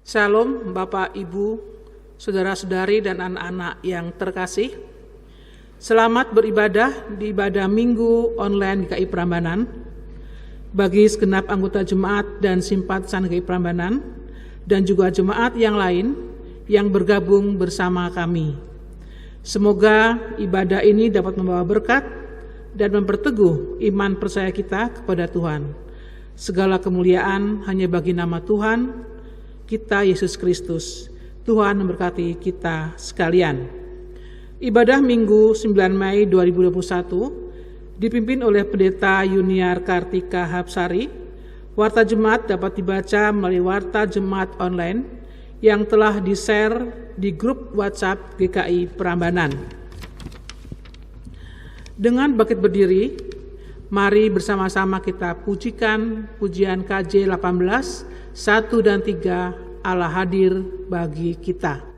Shalom Bapak, Ibu, Saudara-saudari dan anak-anak yang terkasih. Selamat beribadah di ibadah Minggu online GKI Prambanan. Bagi segenap anggota jemaat dan simpatisan GKI Prambanan dan juga jemaat yang lain yang bergabung bersama kami. Semoga ibadah ini dapat membawa berkat dan memperteguh iman percaya kita kepada Tuhan. Segala kemuliaan hanya bagi nama Tuhan kita Yesus Kristus. Tuhan memberkati kita sekalian. Ibadah Minggu 9 Mei 2021 dipimpin oleh Pendeta Yuniar Kartika Hapsari. Warta Jemaat dapat dibaca melalui Warta Jemaat online yang telah di-share di grup WhatsApp GKI Prambanan. Dengan bangkit berdiri, mari bersama-sama kita pujikan pujian KJ 18 1 dan 3, Allah hadir bagi kita.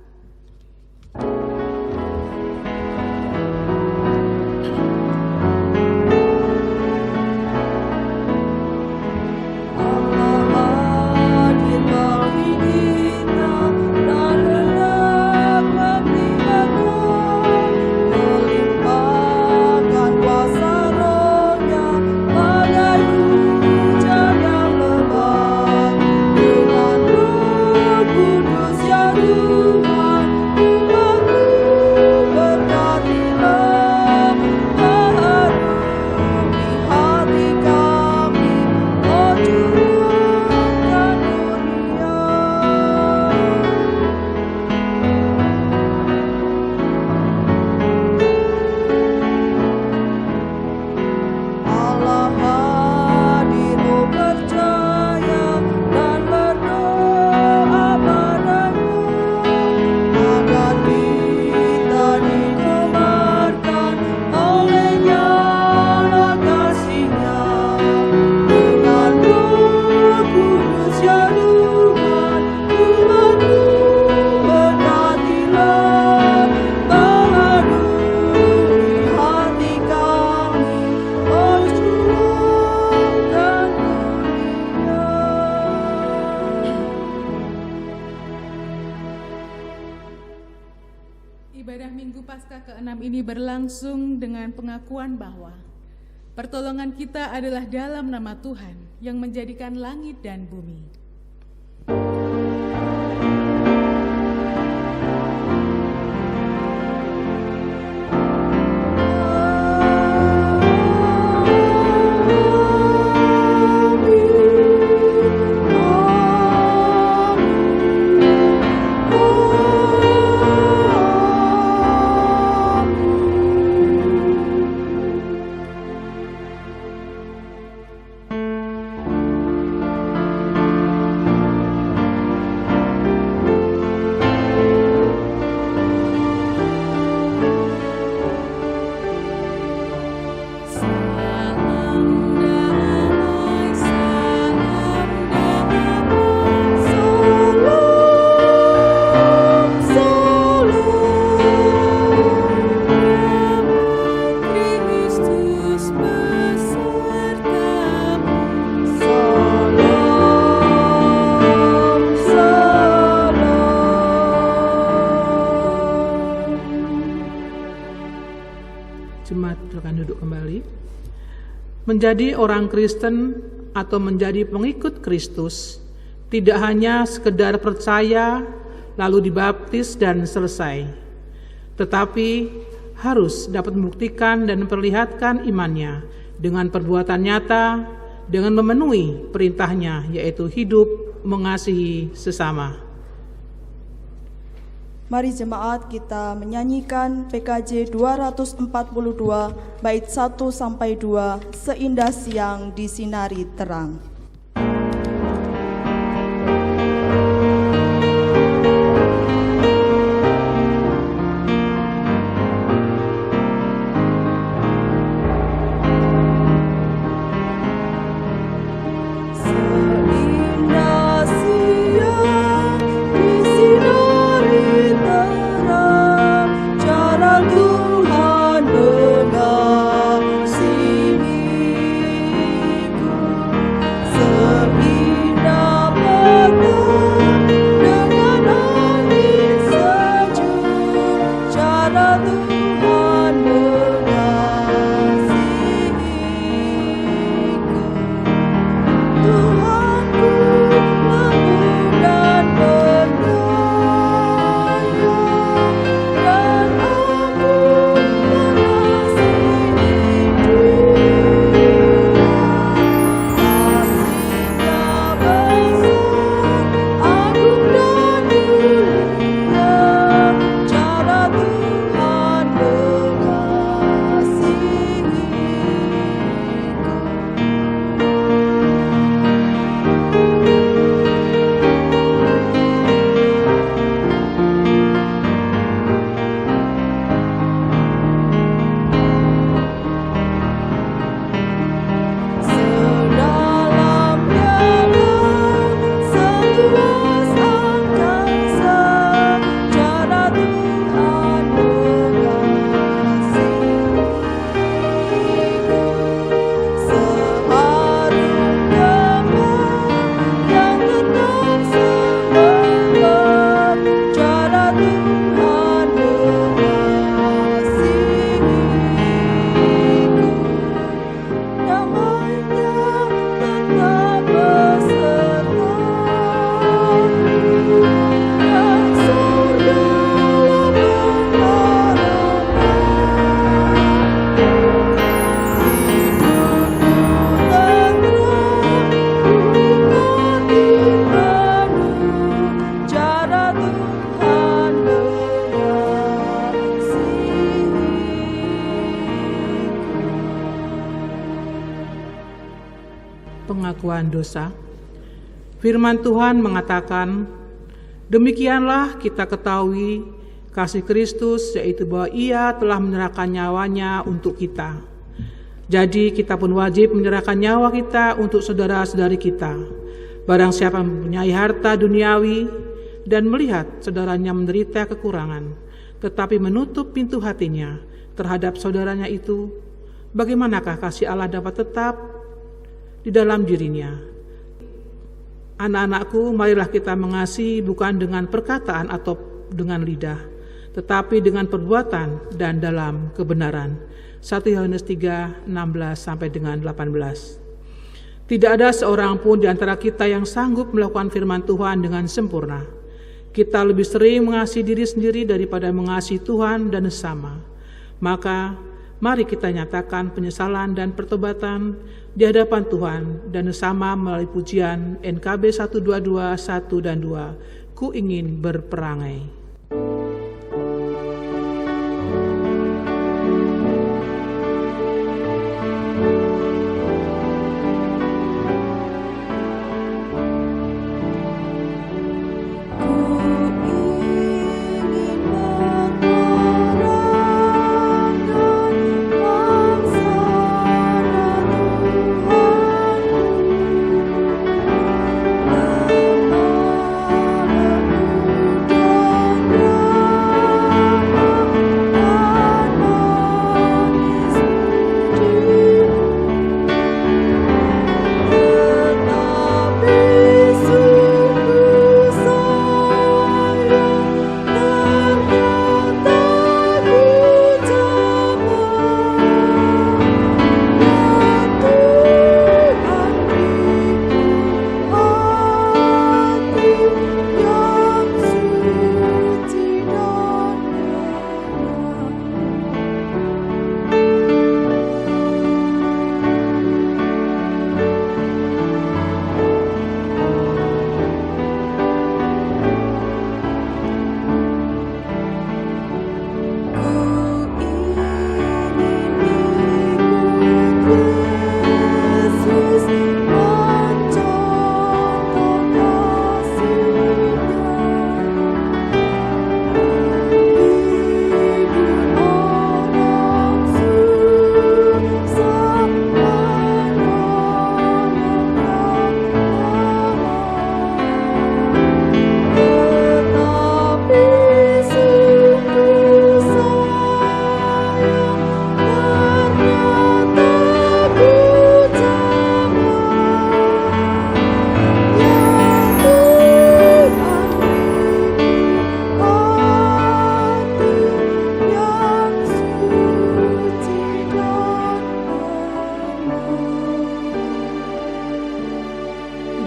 Ibadah Minggu Paskah ke-6 ini berlangsung dengan pengakuan bahwa pertolongan kita adalah dalam nama Tuhan yang menjadikan langit dan bumi. Jemaat silakan duduk kembali. Menjadi orang Kristen atau menjadi pengikut Kristus tidak hanya sekedar percaya lalu dibaptis dan selesai, tetapi harus dapat membuktikan dan memperlihatkan imannya dengan perbuatan nyata dengan memenuhi perintahnya, yaitu hidup mengasihi sesama. Mari jemaat kita menyanyikan PKJ 242 bait 1 sampai 2, Seindah Siang Disinari Terang. Tuhan mengasihiku. pengakuan dosa. Firman Tuhan mengatakan, demikianlah kita ketahui kasih Kristus, yaitu bahwa Ia telah menyerahkan nyawanya untuk kita. Jadi kita pun wajib menyerahkan nyawa kita untuk saudara-saudari kita. Barang siapa mempunyai harta duniawi dan melihat saudaranya menderita kekurangan, tetapi menutup pintu hatinya terhadap saudaranya itu, bagaimanakah kasih Allah dapat tetap di dalam dirinya? Anak-anakku, marilah kita mengasihi bukan dengan perkataan atau dengan lidah, tetapi dengan perbuatan dan dalam kebenaran. 1 Yohanes 3, 16 sampai dengan 18. Tidak ada seorang pun di antara kita yang sanggup melakukan firman Tuhan dengan sempurna. Kita lebih sering mengasihi diri sendiri daripada mengasihi Tuhan dan sesama. Maka mari kita nyatakan penyesalan dan pertobatan di hadapan Tuhan dan sesama melalui pujian NKB 122, 1 dan 2. Ku ingin berperangai.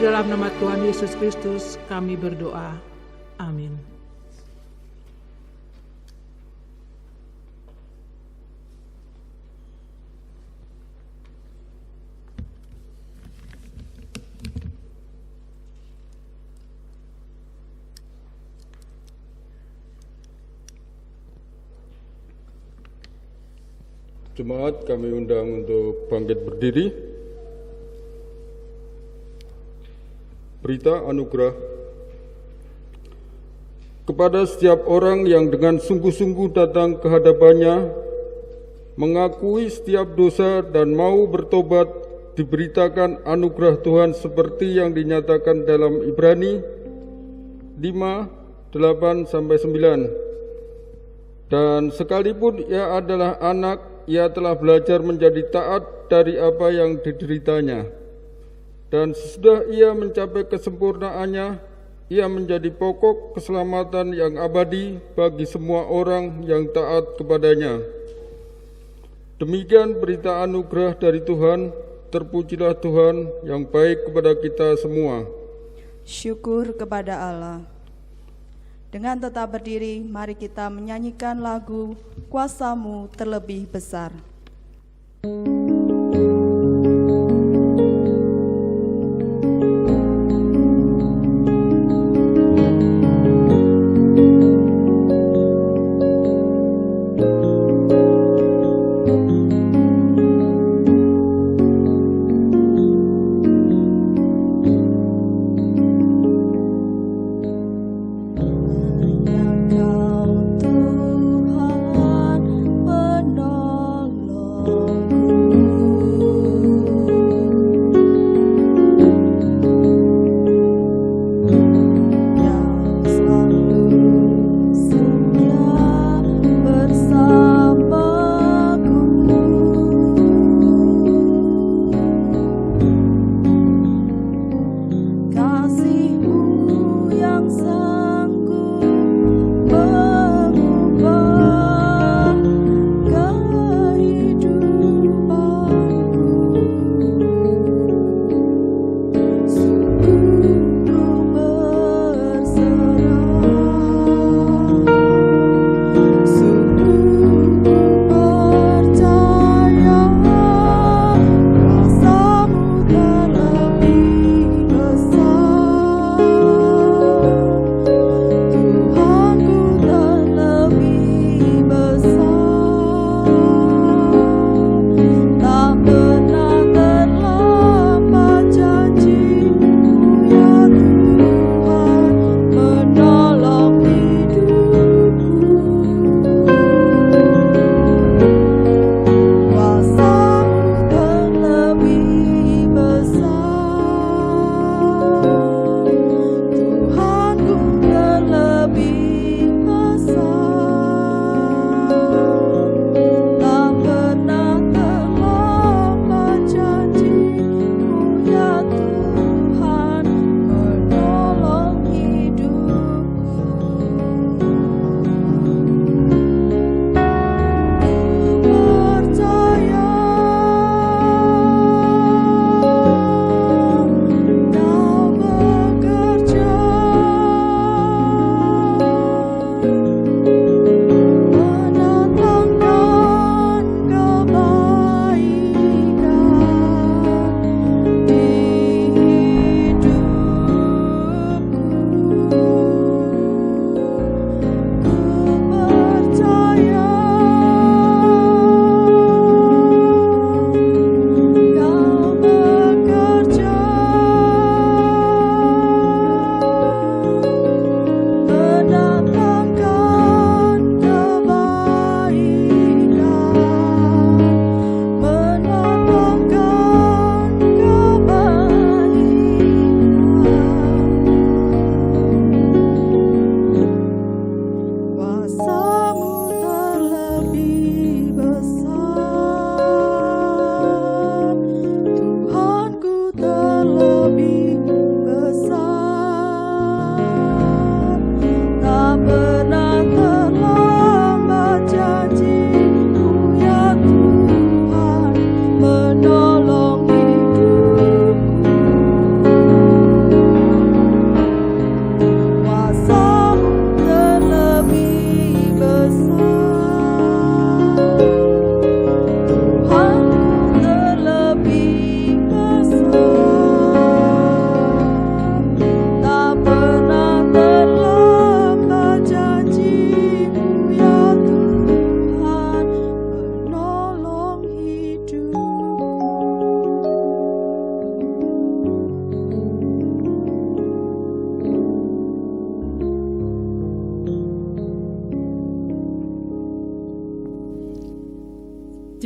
Dalam nama Tuhan Yesus Kristus kami berdoa. Amin. Jemaat kami undang untuk bangkit berdiri. Berita anugerah kepada setiap orang yang dengan sungguh-sungguh datang ke hadapannya, mengakui setiap dosa dan mau bertobat, diberitakan anugerah Tuhan seperti yang dinyatakan dalam Ibrani 5, 8-9. Dan sekalipun ia adalah anak, ia telah belajar menjadi taat dari apa yang dideritanya. Dan sesudah ia mencapai kesempurnaannya, ia menjadi pokok keselamatan yang abadi bagi semua orang yang taat kepadanya. Demikian berita anugerah dari Tuhan. Terpujilah Tuhan yang baik kepada kita semua. Syukur kepada Allah. Dengan tetap berdiri, mari kita menyanyikan lagu Kuasa-Mu Terlebih Besar.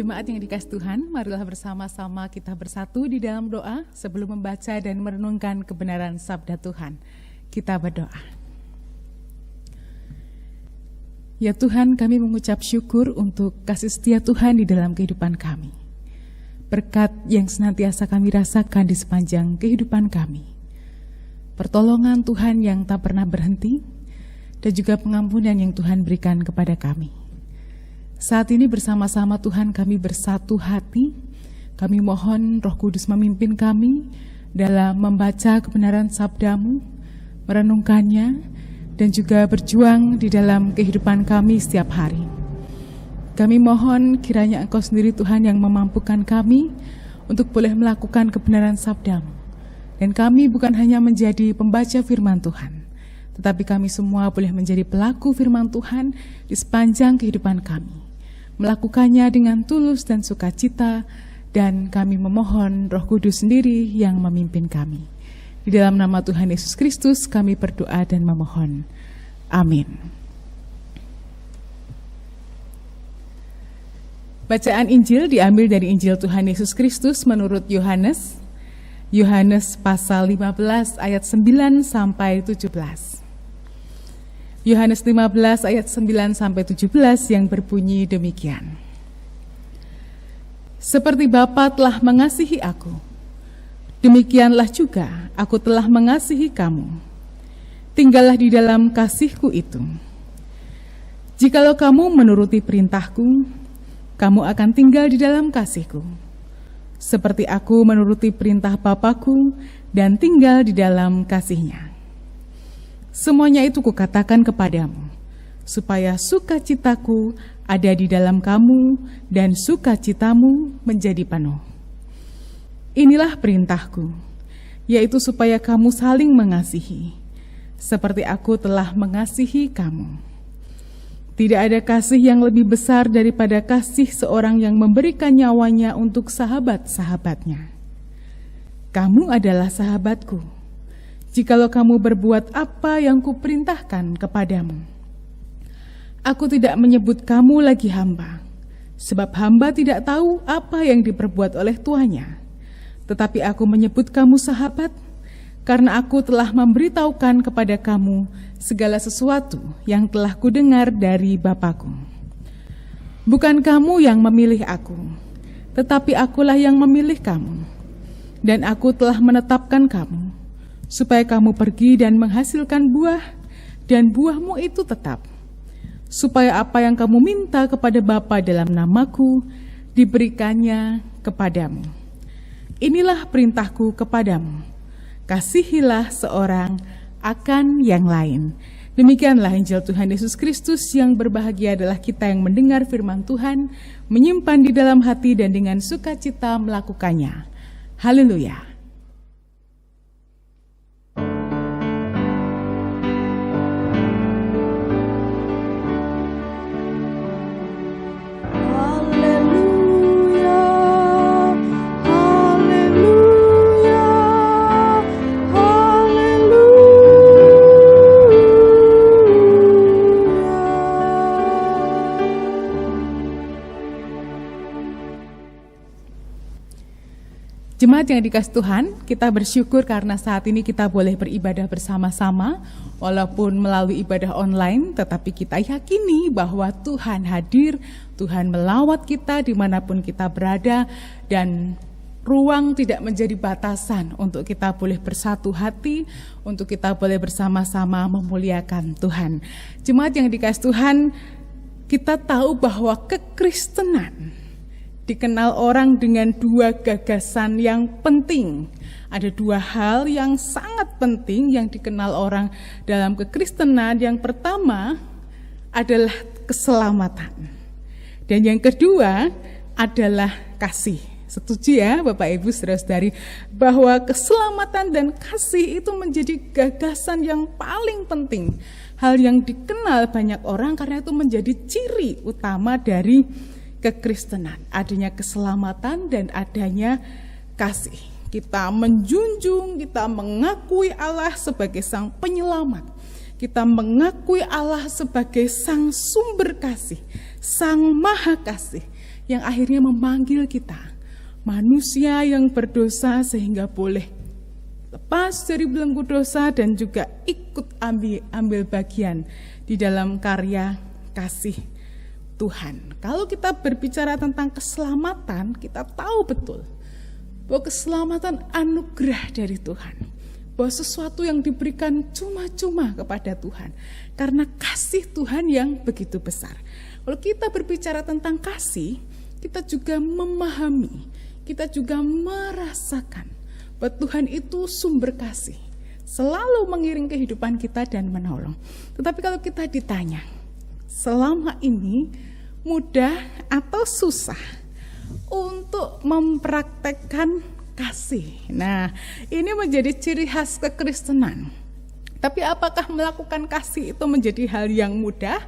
Jemaat yang dikasihi Tuhan, marilah bersama-sama kita bersatu di dalam doa sebelum membaca dan merenungkan kebenaran sabda Tuhan. Kita berdoa. Ya Tuhan, kami mengucap syukur untuk kasih setia Tuhan di dalam kehidupan kami. Berkat yang senantiasa kami rasakan di sepanjang kehidupan kami. Pertolongan Tuhan yang tak pernah berhenti, dan juga pengampunan yang Tuhan berikan kepada kami. Saat ini bersama-sama Tuhan kami bersatu hati, kami mohon Roh Kudus memimpin kami dalam membaca kebenaran sabda-Mu, merenungkannya, dan juga berjuang di dalam kehidupan kami setiap hari. Kami mohon kiranya Engkau sendiri Tuhan yang memampukan kami untuk boleh melakukan kebenaran sabda-Mu. Dan kami bukan hanya menjadi pembaca firman Tuhan, tetapi kami semua boleh menjadi pelaku firman Tuhan di sepanjang kehidupan kami. Melakukannya dengan tulus dan sukacita, dan kami memohon Roh Kudus sendiri yang memimpin kami. Di dalam nama Tuhan Yesus Kristus kami berdoa dan memohon. Amin. Bacaan Injil diambil dari Injil Tuhan Yesus Kristus menurut Yohanes. Yohanes pasal 15 ayat 9 sampai 17. Yohanes 15 ayat 9 sampai 17 yang berbunyi demikian. Seperti Bapa telah mengasihi aku, demikianlah juga aku telah mengasihi kamu. Tinggallah di dalam kasihku itu. Jikalau kamu menuruti perintahku, kamu akan tinggal di dalam kasihku. Seperti aku menuruti perintah Bapa-Ku dan tinggal di dalam kasihnya. Semuanya itu kukatakan kepadamu, supaya sukacitaku ada di dalam kamu dan sukacitamu menjadi penuh. Inilah perintahku, yaitu supaya kamu saling mengasihi, seperti aku telah mengasihi kamu. Tidak ada kasih yang lebih besar daripada kasih seorang yang memberikan nyawanya untuk sahabat-sahabatnya. Kamu adalah sahabatku, jikalau kamu berbuat apa yang kuperintahkan kepadamu. Aku tidak menyebut kamu lagi hamba, sebab hamba tidak tahu apa yang diperbuat oleh tuannya. Tetapi aku menyebut kamu sahabat, karena aku telah memberitahukan kepada kamu segala sesuatu yang telah kudengar dari Bapa-Ku. Bukan kamu yang memilih aku, tetapi akulah yang memilih kamu. Dan aku telah menetapkan kamu, supaya kamu pergi dan menghasilkan buah, dan buahmu itu tetap. Supaya apa yang kamu minta kepada Bapa dalam namaku, diberikannya kepadamu. Inilah perintahku kepadamu, kasihilah seorang akan yang lain. Demikianlah Injil Tuhan Yesus Kristus. Yang berbahagia adalah kita yang mendengar firman Tuhan, menyimpan di dalam hati dan dengan sukacita melakukannya. Haleluya. Jemaat yang dikasihi Tuhan, kita bersyukur karena saat ini kita boleh beribadah bersama-sama, walaupun melalui ibadah online, tetapi kita yakini bahwa Tuhan hadir, Tuhan melawat kita dimanapun kita berada, dan ruang tidak menjadi batasan untuk kita boleh bersatu hati, untuk kita boleh bersama-sama memuliakan Tuhan. Jemaat yang dikasihi Tuhan, kita tahu bahwa kekristenan dikenal orang dengan dua gagasan yang penting. Ada dua hal yang sangat penting yang dikenal orang dalam kekristenan. Yang pertama adalah keselamatan. Dan yang kedua adalah kasih. Setuju ya Bapak Ibu saudara-saudari bahwa keselamatan dan kasih itu menjadi gagasan yang paling penting. Hal yang dikenal banyak orang karena itu menjadi ciri utama dari kekristenan, adanya keselamatan dan adanya kasih. Kita menjunjung, kita mengakui Allah sebagai Sang Penyelamat. Kita mengakui Allah sebagai Sang Sumber Kasih, Sang Maha Kasih, yang akhirnya memanggil kita, manusia yang berdosa, sehingga boleh lepas dari belenggu dosa dan juga ikut ambil bagian di dalam karya kasih Tuhan. Kalau kita berbicara tentang keselamatan, kita tahu betul bahwa keselamatan anugerah dari Tuhan, bahwa sesuatu yang diberikan cuma-cuma kepada Tuhan karena kasih Tuhan yang begitu besar. Kalau kita berbicara tentang kasih, kita juga memahami, kita juga merasakan bahwa Tuhan itu sumber kasih, selalu mengiring kehidupan kita dan menolong. Tetapi kalau kita ditanya, selama ini mudah atau susah untuk mempraktekkan kasih? Nah, ini menjadi ciri khas kekristenan. Tapi apakah melakukan kasih itu menjadi hal yang mudah?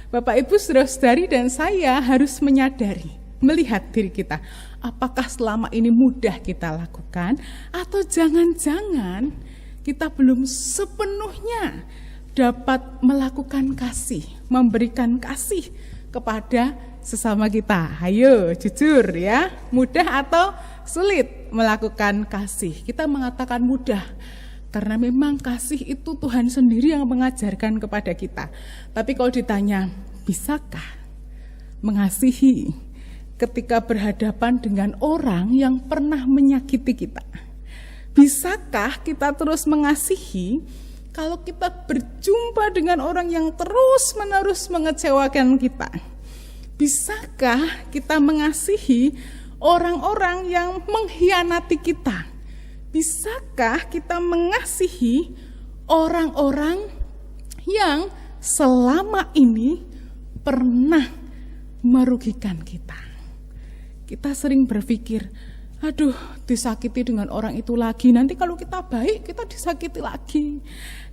Bapak, Ibu, saudara-saudari dan saya harus menyadari, melihat diri kita, apakah selama ini mudah kita lakukan, atau jangan-jangan kita belum sepenuhnya dapat melakukan kasih, memberikan kasih kepada sesama kita. Ayo jujur ya, mudah atau sulit melakukan kasih? Kita mengatakan mudah, karena memang kasih itu Tuhan sendiri yang mengajarkan kepada kita. Tapi kalau ditanya, bisakah mengasihi ketika berhadapan dengan orang yang pernah menyakiti kita? Bisakah kita terus mengasihi kalau kita berjumpa dengan orang yang terus-menerus mengecewakan kita? Bisakah kita mengasihi orang-orang yang mengkhianati kita? Bisakah kita mengasihi orang-orang yang selama ini pernah merugikan kita? Kita sering berpikir, aduh, disakiti dengan orang itu lagi, nanti kalau kita baik kita disakiti lagi.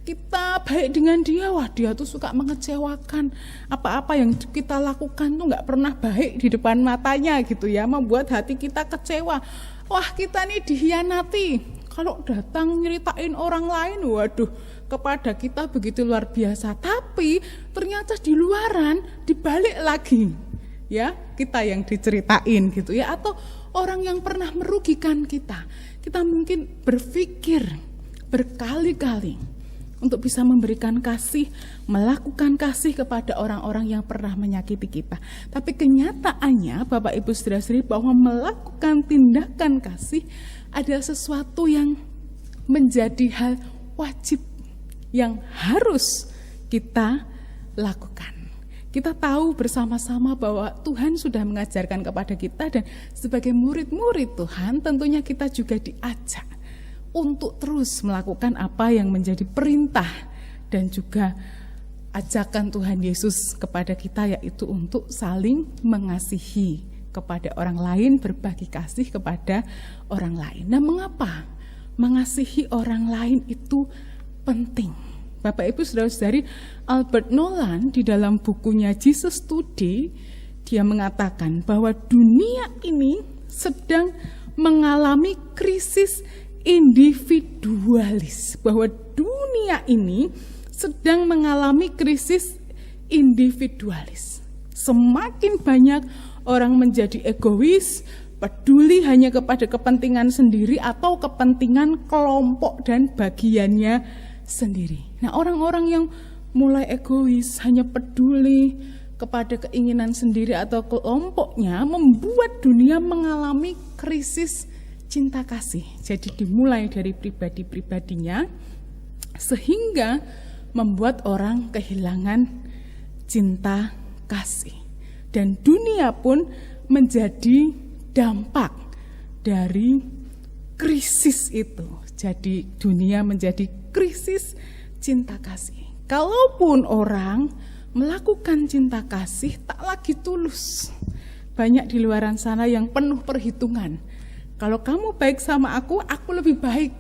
Kita baik dengan dia, wah dia tuh suka mengecewakan, apa-apa yang kita lakukan tuh gak pernah baik di depan matanya gitu ya, membuat hati kita kecewa. Wah, kita nih dikhianati. Kalau datang nyeritain orang lain, waduh, kepada kita begitu luar biasa. Tapi ternyata di luaran dibalik lagi, ya kita yang diceritain gitu ya, atau orang yang pernah merugikan kita. Kita mungkin berpikir berkali-kali untuk bisa memberikan kasih, melakukan kasih kepada orang-orang yang pernah menyakiti kita. Tapi kenyataannya Bapak Ibu Saudara-saudari, bahwa melakukan tindakan kasih adalah sesuatu yang menjadi hal wajib yang harus kita lakukan. Kita tahu bersama-sama bahwa Tuhan sudah mengajarkan kepada kita, dan sebagai murid-murid Tuhan tentunya kita juga diajak untuk terus melakukan apa yang menjadi perintah dan juga ajakan Tuhan Yesus kepada kita, yaitu untuk saling mengasihi kepada orang lain, berbagi kasih kepada orang lain. Nah, mengapa mengasihi orang lain itu penting? Bapak Ibu Saudara-saudari, Albert Nolan di dalam bukunya Jesus Today, dia mengatakan bahwa dunia ini sedang mengalami krisis individualis, bahwa dunia ini sedang mengalami krisis individualis. Semakin banyak orang menjadi egois, peduli hanya kepada kepentingan sendiri atau kepentingan kelompok dan bagiannya sendiri. Nah, orang-orang yang mulai egois, hanya peduli kepada keinginan sendiri atau kelompoknya, membuat dunia mengalami krisis cinta kasih. Jadi dimulai dari pribadi-pribadinya, sehingga membuat orang kehilangan cinta kasih. Dan dunia pun menjadi dampak dari krisis itu. Jadi dunia menjadi krisis cinta kasih. Kalaupun orang melakukan cinta kasih tak lagi tulus. Banyak di luaran sana yang penuh perhitungan. Kalau kamu baik sama aku lebih baik.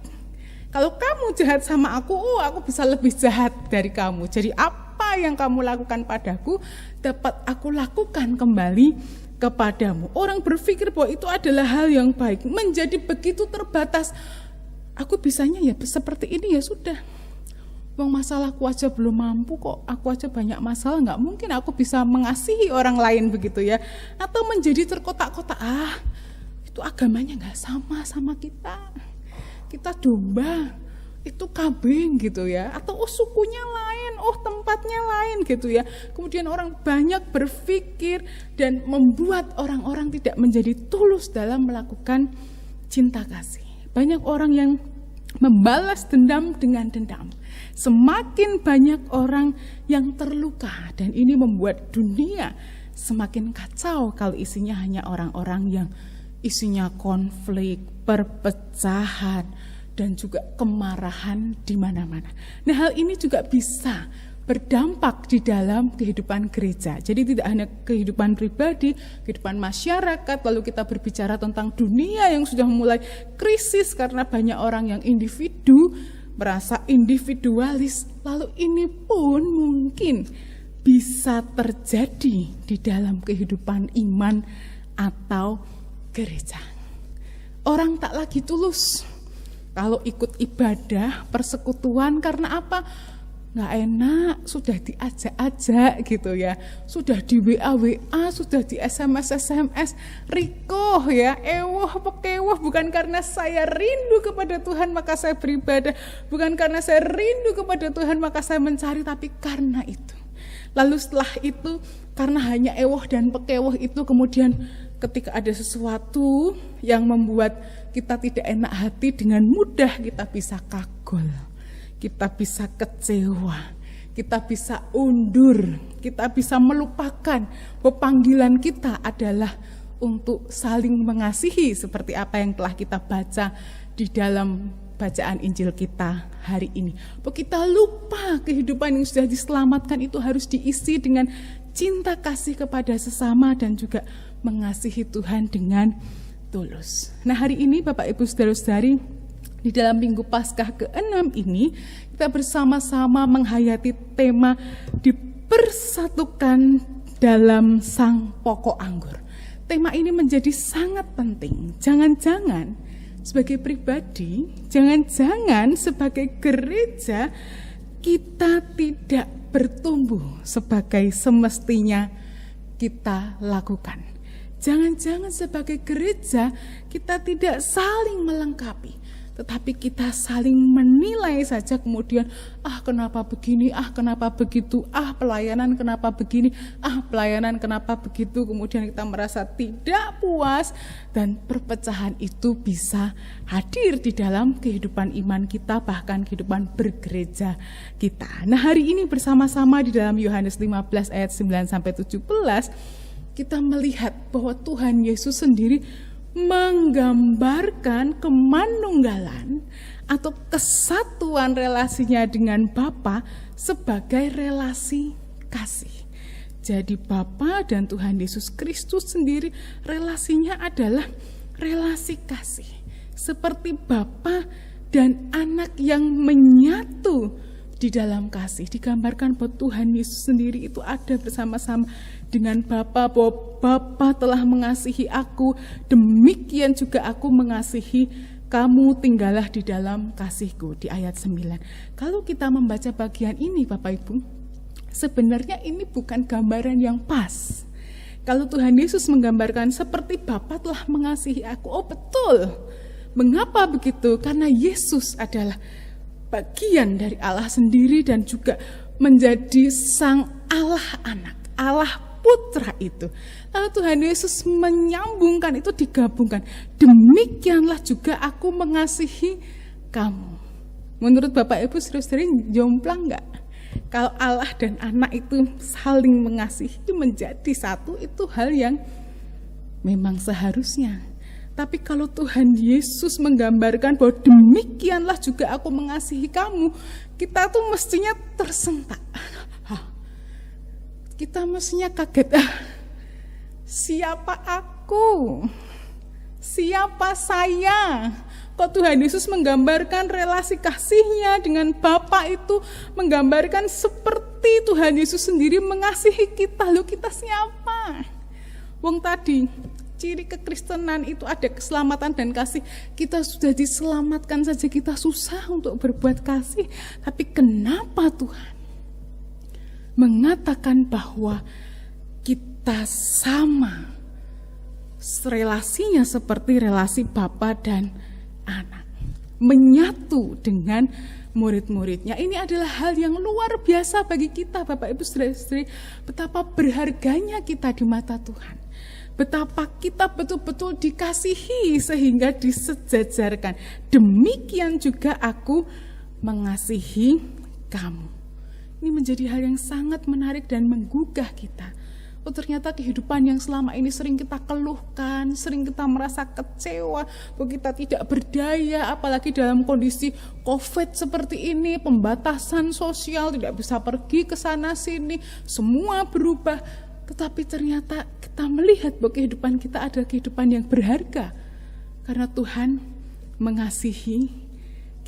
Kalau kamu jahat sama aku bisa lebih jahat dari kamu. Jadi apa yang kamu lakukan padaku dapat aku lakukan kembali kepadamu. Orang berpikir bahwa itu adalah hal yang baik, menjadi begitu terbatas. Aku bisanya ya seperti ini, ya sudah. Wong masalahku aja belum mampu kok, aku aja banyak masalah, nggak mungkin aku bisa mengasihi orang lain begitu ya. Atau menjadi terkotak-kotak, itu agamanya nggak sama kita. Kita domba, itu kambing gitu ya. Atau sukunya lain, tempatnya lain gitu ya. Kemudian orang banyak berpikir dan membuat orang-orang tidak menjadi tulus dalam melakukan cinta kasih. Banyak orang yang membalas dendam dengan dendam. Semakin banyak orang yang terluka, dan ini membuat dunia semakin kacau kalau isinya hanya orang-orang yang isinya konflik, perpecahan, dan juga kemarahan di mana-mana. Nah, hal ini juga bisa berdampak di dalam kehidupan gereja. Jadi tidak hanya kehidupan pribadi, kehidupan masyarakat, lalu kita berbicara tentang dunia yang sudah mulai krisis karena banyak orang yang individu, merasa individualis. Lalu ini pun mungkin bisa terjadi di dalam kehidupan iman atau gereja. Orang tak lagi tulus kalau ikut ibadah, persekutuan, karena apa? Nggak enak, sudah diajak-ajak gitu ya, sudah di WA, sudah di SMS, rikoh ya, pekewoh, bukan karena saya rindu kepada Tuhan maka saya beribadah, bukan karena saya rindu kepada Tuhan maka saya mencari, tapi karena itu. Lalu setelah itu, karena hanya ewoh dan pekewoh itu, kemudian ketika ada sesuatu yang membuat kita tidak enak hati, dengan mudah kita bisa kagul, kita bisa kecewa, kita bisa undur, kita bisa melupakan bahwa panggilan kita adalah untuk saling mengasihi seperti apa yang telah kita baca di dalam bacaan Injil kita hari ini. Bahwa kita lupa kehidupan yang sudah diselamatkan itu harus diisi dengan cinta kasih kepada sesama dan juga mengasihi Tuhan dengan tulus. Nah, hari ini Bapak Ibu Saudara-saudari, di dalam Minggu Paskah ke-6 ini kita bersama-sama menghayati tema dipersatukan dalam sang pokok anggur. Tema ini menjadi sangat penting. Jangan-jangan sebagai pribadi, jangan-jangan sebagai gereja kita tidak bertumbuh sebagai semestinya kita lakukan. Jangan-jangan sebagai gereja kita tidak saling melengkapi, tetapi kita saling menilai saja, kemudian kenapa begini, kenapa begitu, pelayanan kenapa begini, pelayanan kenapa begitu, kemudian kita merasa tidak puas, dan perpecahan itu bisa hadir di dalam kehidupan iman kita, bahkan kehidupan bergereja kita. Nah, hari ini bersama-sama di dalam Yohanes 15 ayat 9-17 kita melihat bahwa Tuhan Yesus sendiri menggambarkan kemanunggalan atau kesatuan relasinya dengan Bapa sebagai relasi kasih. Jadi Bapa dan Tuhan Yesus Kristus sendiri relasinya adalah relasi kasih. Seperti Bapa dan anak yang menyatu di dalam kasih. Digambarkan bahwa Tuhan Yesus sendiri itu ada bersama-sama dengan Bapa, bahwa Bapa telah mengasihi aku, demikian juga aku mengasihi kamu, tinggallah di dalam kasihku, di ayat 9. Kalau kita membaca bagian ini Bapak Ibu, sebenarnya ini bukan gambaran yang pas. Kalau Tuhan Yesus menggambarkan seperti Bapa telah mengasihi aku, betul. Mengapa begitu? Karena Yesus adalah bagian dari Allah sendiri dan juga menjadi sang Allah anak, Allah putra itu. Lalu Tuhan Yesus menyambungkan itu, digabungkan. Demikianlah juga aku mengasihi kamu. Menurut Bapak Ibu saudara-saudari, jomplang enggak? Kalau Allah dan anak itu saling mengasihi menjadi satu, itu hal yang memang seharusnya. Tapi kalau Tuhan Yesus menggambarkan bahwa demikianlah juga aku mengasihi kamu, kita tuh mestinya tersentak. Kita mestinya kaget. Siapa aku? Siapa saya? Kok Tuhan Yesus menggambarkan relasi kasihnya dengan Bapa itu menggambarkan seperti Tuhan Yesus sendiri mengasihi kita. Lalu kita siapa? Wong tadi ciri kekristenan itu ada keselamatan dan kasih. Kita sudah diselamatkan saja kita susah untuk berbuat kasih. Tapi kenapa Tuhan mengatakan bahwa kita sama, relasinya seperti relasi Bapa dan anak, menyatu dengan murid-muridnya. Ini adalah hal yang luar biasa bagi kita, Bapak Ibu Saudara-saudari, betapa berharganya kita di mata Tuhan. Betapa kita betul-betul dikasihi sehingga disejajarkan. Demikian juga aku mengasihi kamu. Ini menjadi hal yang sangat menarik dan menggugah kita. Oh, ternyata kehidupan yang selama ini sering kita keluhkan, sering kita merasa kecewa, bahwa kita tidak berdaya, apalagi dalam kondisi COVID seperti ini, pembatasan sosial, tidak bisa pergi ke sana sini, semua berubah. Tetapi ternyata kita melihat bahwa kehidupan kita adalah kehidupan yang berharga, karena Tuhan mengasihi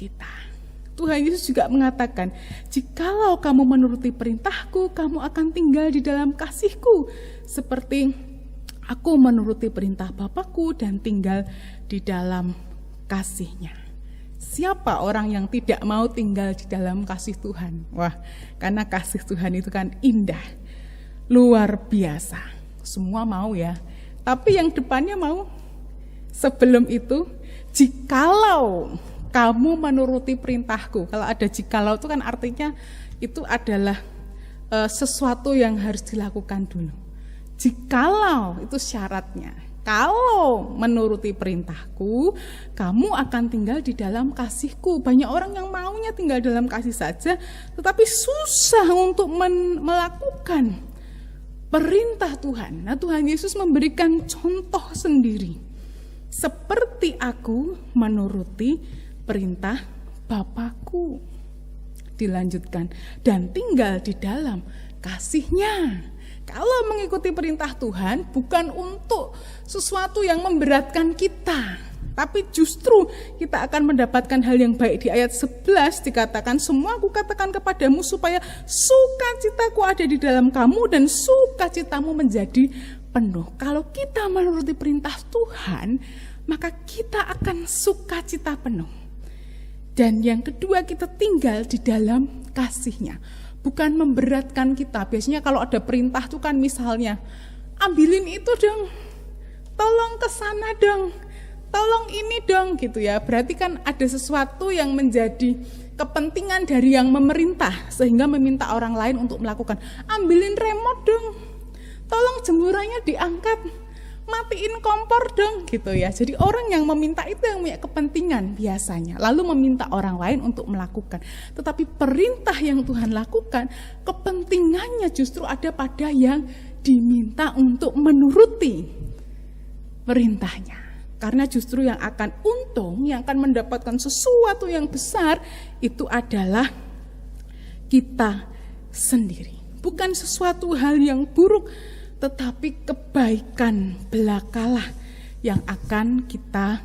kita. Tuhan Yesus juga mengatakan, jikalau kamu menuruti perintahku, kamu akan tinggal di dalam kasihku, seperti aku menuruti perintah Bapakku dan tinggal di dalam kasihnya. Siapa orang yang tidak mau tinggal di dalam kasih Tuhan? Wah, karena kasih Tuhan itu kan indah, luar biasa. Semua mau ya, tapi yang depannya mau. Sebelum itu, jikalau kamu menuruti perintahku. Kalau ada jikalau itu kan artinya itu adalah sesuatu yang harus dilakukan dulu. Jikalau itu syaratnya. Kalau menuruti perintahku, kamu akan tinggal di dalam kasihku. Banyak orang yang maunya tinggal dalam kasih saja, tetapi susah untuk melakukan perintah Tuhan. Nah, Tuhan Yesus memberikan contoh sendiri. Seperti aku menuruti perintah Bapakku. Dilanjutkan, dan tinggal di dalam kasihnya. Kalau mengikuti perintah Tuhan bukan untuk sesuatu yang memberatkan kita, tapi justru kita akan mendapatkan hal yang baik. Di ayat 11 dikatakan, semua aku katakan kepadamu supaya sukacitaku ada di dalam kamu dan sukacitamu menjadi penuh. Kalau kita menuruti perintah Tuhan, maka kita akan sukacita penuh. Dan yang kedua, kita tinggal di dalam kasihnya. Bukan memberatkan kita. Biasanya kalau ada perintah itu kan misalnya, ambilin itu dong, tolong ke sana dong, tolong ini dong gitu ya. Berarti kan ada sesuatu yang menjadi kepentingan dari yang memerintah, sehingga meminta orang lain untuk melakukan. Ambilin remote dong, tolong jemurannya diangkat, matiin kompor dong gitu ya. Jadi orang yang meminta itu yang punya kepentingan biasanya, lalu meminta orang lain untuk melakukan. Tetapi perintah yang Tuhan lakukan, kepentingannya justru ada pada yang diminta untuk menuruti perintahnya. Karena justru yang akan untung, yang akan mendapatkan sesuatu yang besar, itu adalah kita sendiri. Bukan sesuatu hal yang buruk, tetapi kebaikan belakalah yang akan kita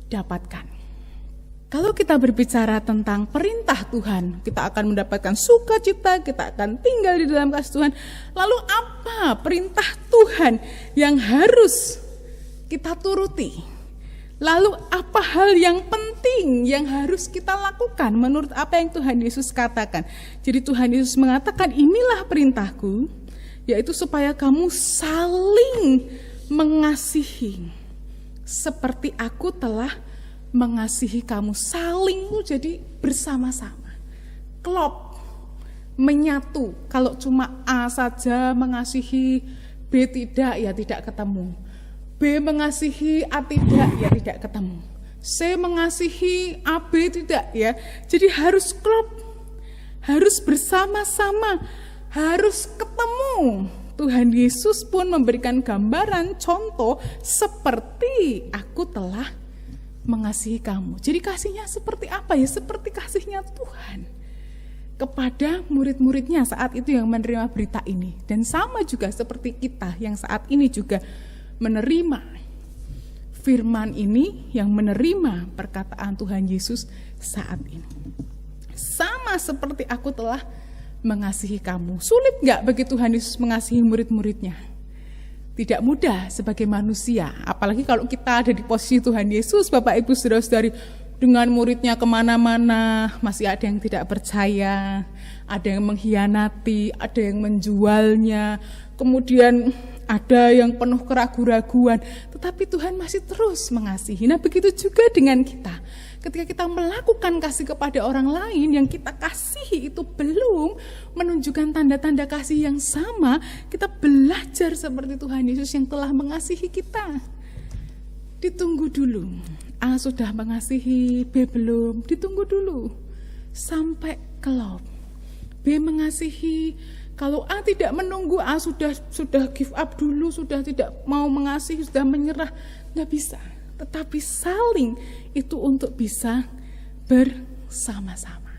dapatkan. Kalau kita berbicara tentang perintah Tuhan, kita akan mendapatkan sukacita, kita akan tinggal di dalam kasih Tuhan. Lalu apa perintah Tuhan yang harus kita turuti? Lalu apa hal yang penting yang harus kita lakukan menurut apa yang Tuhan Yesus katakan? Jadi Tuhan Yesus mengatakan, inilah perintahku, yaitu supaya kamu saling mengasihi seperti aku telah mengasihi kamu. Saling jadi bersama-sama, klop, menyatu. Kalau cuma A saja mengasihi, B tidak, ya tidak ketemu. B mengasihi, A tidak, ya tidak ketemu. C mengasihi, A, B tidak, ya. Jadi harus klop, harus bersama-sama, harus ketemu. Tuhan Yesus pun memberikan gambaran contoh seperti aku telah mengasihi kamu. Jadi kasihnya seperti apa ya? Seperti kasihnya Tuhan kepada murid-muridnya saat itu yang menerima berita ini. Dan sama juga seperti kita yang saat ini juga menerima firman ini, yang menerima perkataan Tuhan Yesus saat ini. Sama seperti aku telah mengasihi kamu. Sulit gak bagi Tuhan Yesus mengasihi murid-muridnya? tidak mudah sebagai manusia, apalagi kalau kita ada di posisi Tuhan Yesus, Bapak Ibu Saudara-saudari, dengan muridnya kemana-mana, masih ada yang tidak percaya, ada yang mengkhianati, ada yang menjualnya, kemudian ada yang penuh keraguan-raguan, tetapi Tuhan masih terus mengasihi. Nah, begitu juga dengan kita. Ketika kita melakukan kasih kepada orang lain, yang kita kasihi itu belum menunjukkan tanda-tanda kasih yang sama, kita belajar seperti Tuhan Yesus yang telah mengasihi kita. Ditunggu dulu. A sudah mengasihi, B belum, ditunggu dulu. Sampai klop. B mengasihi, kalau A tidak menunggu, A sudah give up dulu, sudah tidak mau mengasihi, sudah menyerah, nggak bisa. Tetapi saling itu untuk bisa bersama-sama.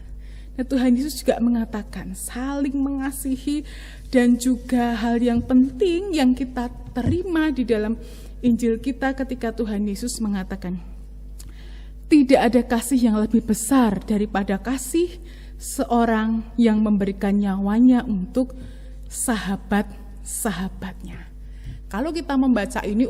Nah, Tuhan Yesus juga mengatakan saling mengasihi, dan juga hal yang penting yang kita terima di dalam Injil kita ketika Tuhan Yesus mengatakan, tidak ada kasih yang lebih besar daripada kasih seorang yang memberikan nyawanya untuk sahabat-sahabatnya. Kalau kita membaca ini,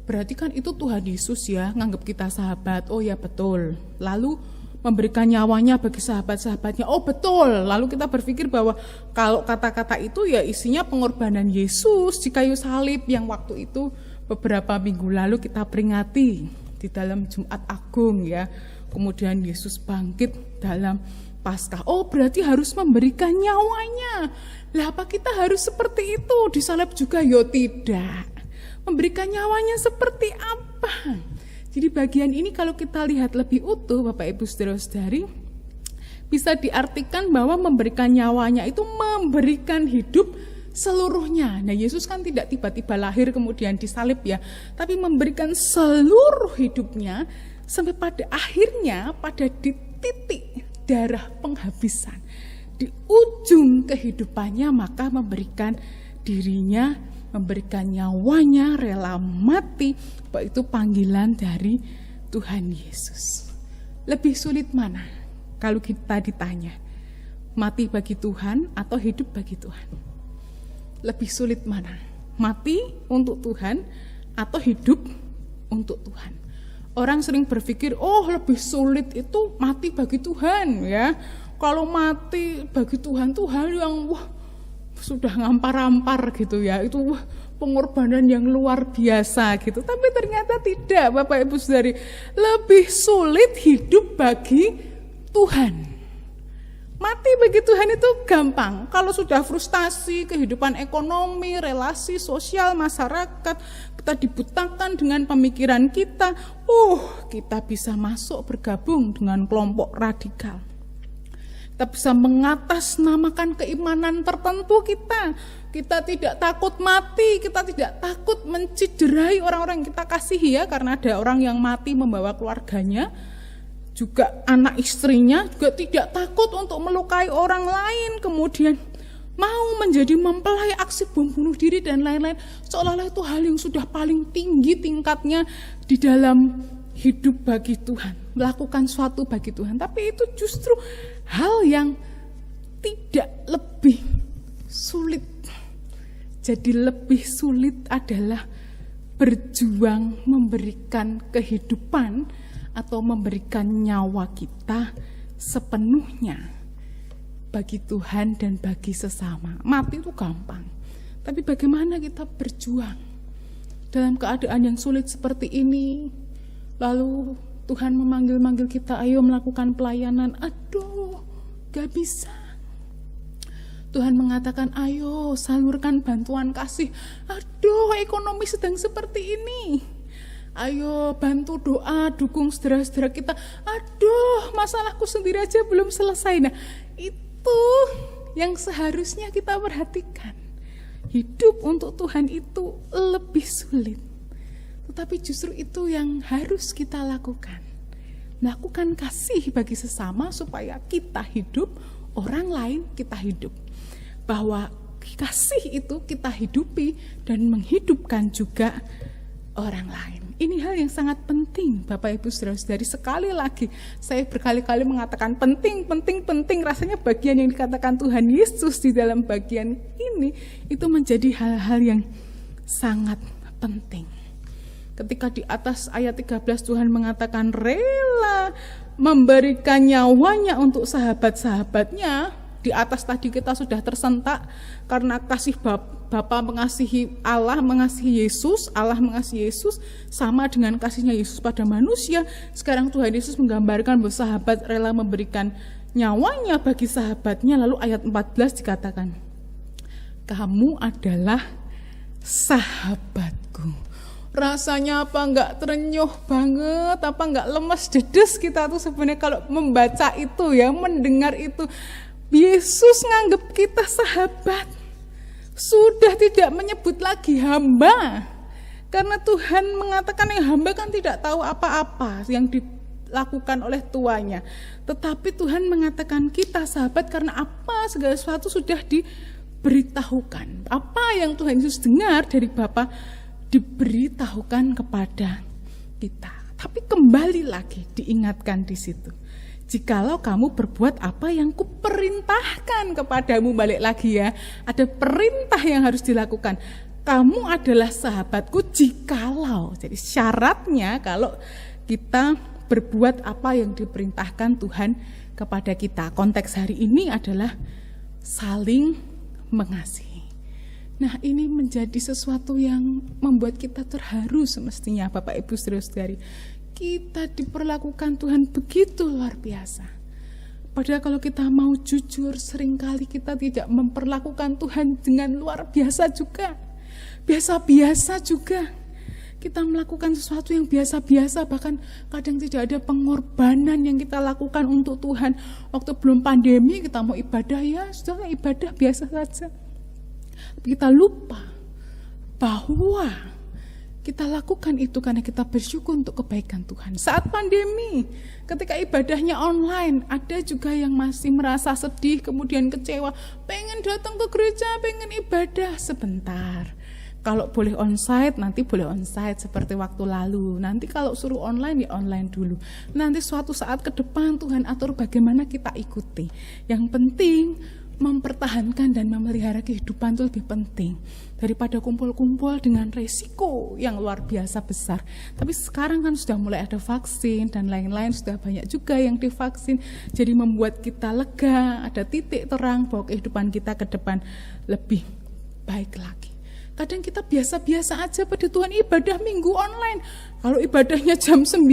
berarti kan itu Tuhan Yesus ya, nganggap kita sahabat. Oh ya betul. Lalu memberikan nyawanya bagi sahabat-sahabatnya. Oh betul. Lalu kita berpikir bahwa kalau kata-kata itu ya isinya pengorbanan Yesus di kayu salib yang waktu itu beberapa minggu lalu kita peringati di dalam Jumat Agung ya. Kemudian Yesus bangkit dalam Paskah. Oh berarti harus memberikan nyawanya. Lah apa kita harus seperti itu? Disalib juga? Yo tidak. Memberikan nyawanya seperti apa? Jadi bagian ini kalau kita lihat lebih utuh, Bapak Ibu Saudara-saudari, bisa diartikan bahwa memberikan nyawanya itu memberikan hidup seluruhnya. Nah, Yesus kan tidak tiba-tiba lahir kemudian disalib ya, tapi memberikan seluruh hidupnya sampai pada akhirnya, pada di titik darah penghabisan, di ujung kehidupannya, maka memberikan dirinya, memberikan nyawanya, rela mati. Itu panggilan dari Tuhan Yesus. Lebih sulit mana kalau kita ditanya, mati bagi Tuhan atau hidup bagi Tuhan? Lebih sulit mana? Mati untuk Tuhan atau hidup untuk Tuhan? Orang sering berpikir, lebih sulit itu mati bagi Tuhan ya. Kalau mati bagi Tuhan tuh hal yang sudah ngampar-ampar gitu ya. Itu pengorbanan yang luar biasa gitu. Tapi ternyata tidak, Bapak Ibu Saudari. Lebih sulit hidup bagi Tuhan. Mati bagi Tuhan itu gampang. Kalau sudah frustasi, kehidupan ekonomi, relasi sosial, masyarakat, kita dibutakan dengan pemikiran kita, kita bisa masuk bergabung dengan kelompok radikal. Kita bisa mengatasnamakan keimanan tertentu kita. Kita tidak takut mati, kita tidak takut menciderai orang-orang yang kita kasihi ya, karena ada orang yang mati membawa keluarganya, juga anak istrinya, juga tidak takut untuk melukai orang lain, kemudian mau menjadi mempelai aksi bom bunuh diri dan lain-lain, seolah-olah itu hal yang sudah paling tinggi tingkatnya di dalam hidup bagi Tuhan, melakukan sesuatu bagi Tuhan. Tapi itu justru hal yang tidak lebih sulit. Jadi lebih sulit adalah berjuang memberikan kehidupan atau memberikan nyawa kita sepenuhnya bagi Tuhan dan bagi sesama. Mati itu gampang, tapi bagaimana kita berjuang dalam keadaan yang sulit seperti ini? Lalu Tuhan memanggil-manggil kita, ayo melakukan pelayanan. Gak bisa. Tuhan mengatakan, ayo salurkan bantuan kasih. Ekonomi sedang seperti ini. Ayo bantu doa, dukung saudara-saudara kita. Masalahku sendiri aja belum selesai. Nah, itu yang seharusnya kita perhatikan. Hidup untuk Tuhan itu lebih sulit. Tetapi justru itu yang harus kita lakukan. Melakukan kasih bagi sesama supaya kita hidup, orang lain kita hidup. Bahwa kasih itu kita hidupi dan menghidupkan juga orang lain. Ini hal yang sangat penting, Bapak Ibu Saudara-saudari. Sekali lagi saya berkali-kali mengatakan penting. Rasanya bagian yang dikatakan Tuhan Yesus di dalam bagian ini itu menjadi hal-hal yang sangat penting. Ketika di atas ayat 13 Tuhan mengatakan rela memberikan nyawanya untuk sahabat-sahabatnya, di atas tadi kita sudah tersentak karena kasih Bapa mengasihi Allah, mengasihi Yesus, Allah mengasihi Yesus sama dengan kasihnya Yesus pada manusia. Sekarang Tuhan Yesus menggambarkan bahwa sahabat rela memberikan nyawanya bagi sahabatnya. Lalu ayat 14 dikatakan, kamu adalah sahabatku. Rasanya apa enggak terenyuh banget, apa enggak lemes dedes kita tuh sebenarnya kalau membaca itu ya, mendengar itu. Yesus nganggep kita sahabat, sudah tidak menyebut lagi hamba, karena Tuhan mengatakan yang hamba kan tidak tahu apa-apa yang dilakukan oleh tuanya, tetapi Tuhan mengatakan kita sahabat karena apa? Segala sesuatu sudah diberitahukan. Apa yang Tuhan Yesus dengar dari Bapa diberitahukan kepada kita. Tapi kembali lagi diingatkan di situ. Jikalau kamu berbuat apa yang kuperintahkan kepadamu, balik lagi ya, ada perintah yang harus dilakukan. Kamu adalah sahabatku jikalau. Jadi syaratnya kalau kita berbuat apa yang diperintahkan Tuhan kepada kita. Konteks hari ini adalah saling mengasihi. Nah, ini menjadi sesuatu yang membuat kita terharu semestinya, Bapak Ibu Saudara-saudari. Kita diperlakukan Tuhan begitu luar biasa. Padahal kalau kita mau jujur, seringkali kita tidak memperlakukan Tuhan dengan luar biasa juga. Biasa-biasa juga. Kita melakukan sesuatu yang biasa-biasa, bahkan kadang tidak ada pengorbanan yang kita lakukan untuk Tuhan. Waktu belum pandemi kita mau ibadah, ya sudah ibadah biasa saja. Kita lupa bahwa kita lakukan itu karena kita bersyukur untuk kebaikan Tuhan. Saat pandemi, ketika ibadahnya online, ada juga yang masih merasa sedih, kemudian kecewa, pengen datang ke gereja, pengen ibadah sebentar. Kalau boleh onsite, nanti boleh onsite seperti waktu lalu. Nanti kalau suruh online, ya online dulu. Nanti suatu saat ke depan Tuhan atur bagaimana kita ikuti. Yang penting mempertahankan dan memelihara kehidupan itu lebih penting daripada kumpul-kumpul dengan resiko yang luar biasa besar. Tapi sekarang kan sudah mulai ada vaksin dan lain-lain, sudah banyak juga yang divaksin. Jadi membuat kita lega, ada titik terang bahwa kehidupan kita ke depan lebih baik lagi. Kadang kita biasa-biasa aja pada Tuhan, ibadah minggu online. Kalau ibadahnya jam 9,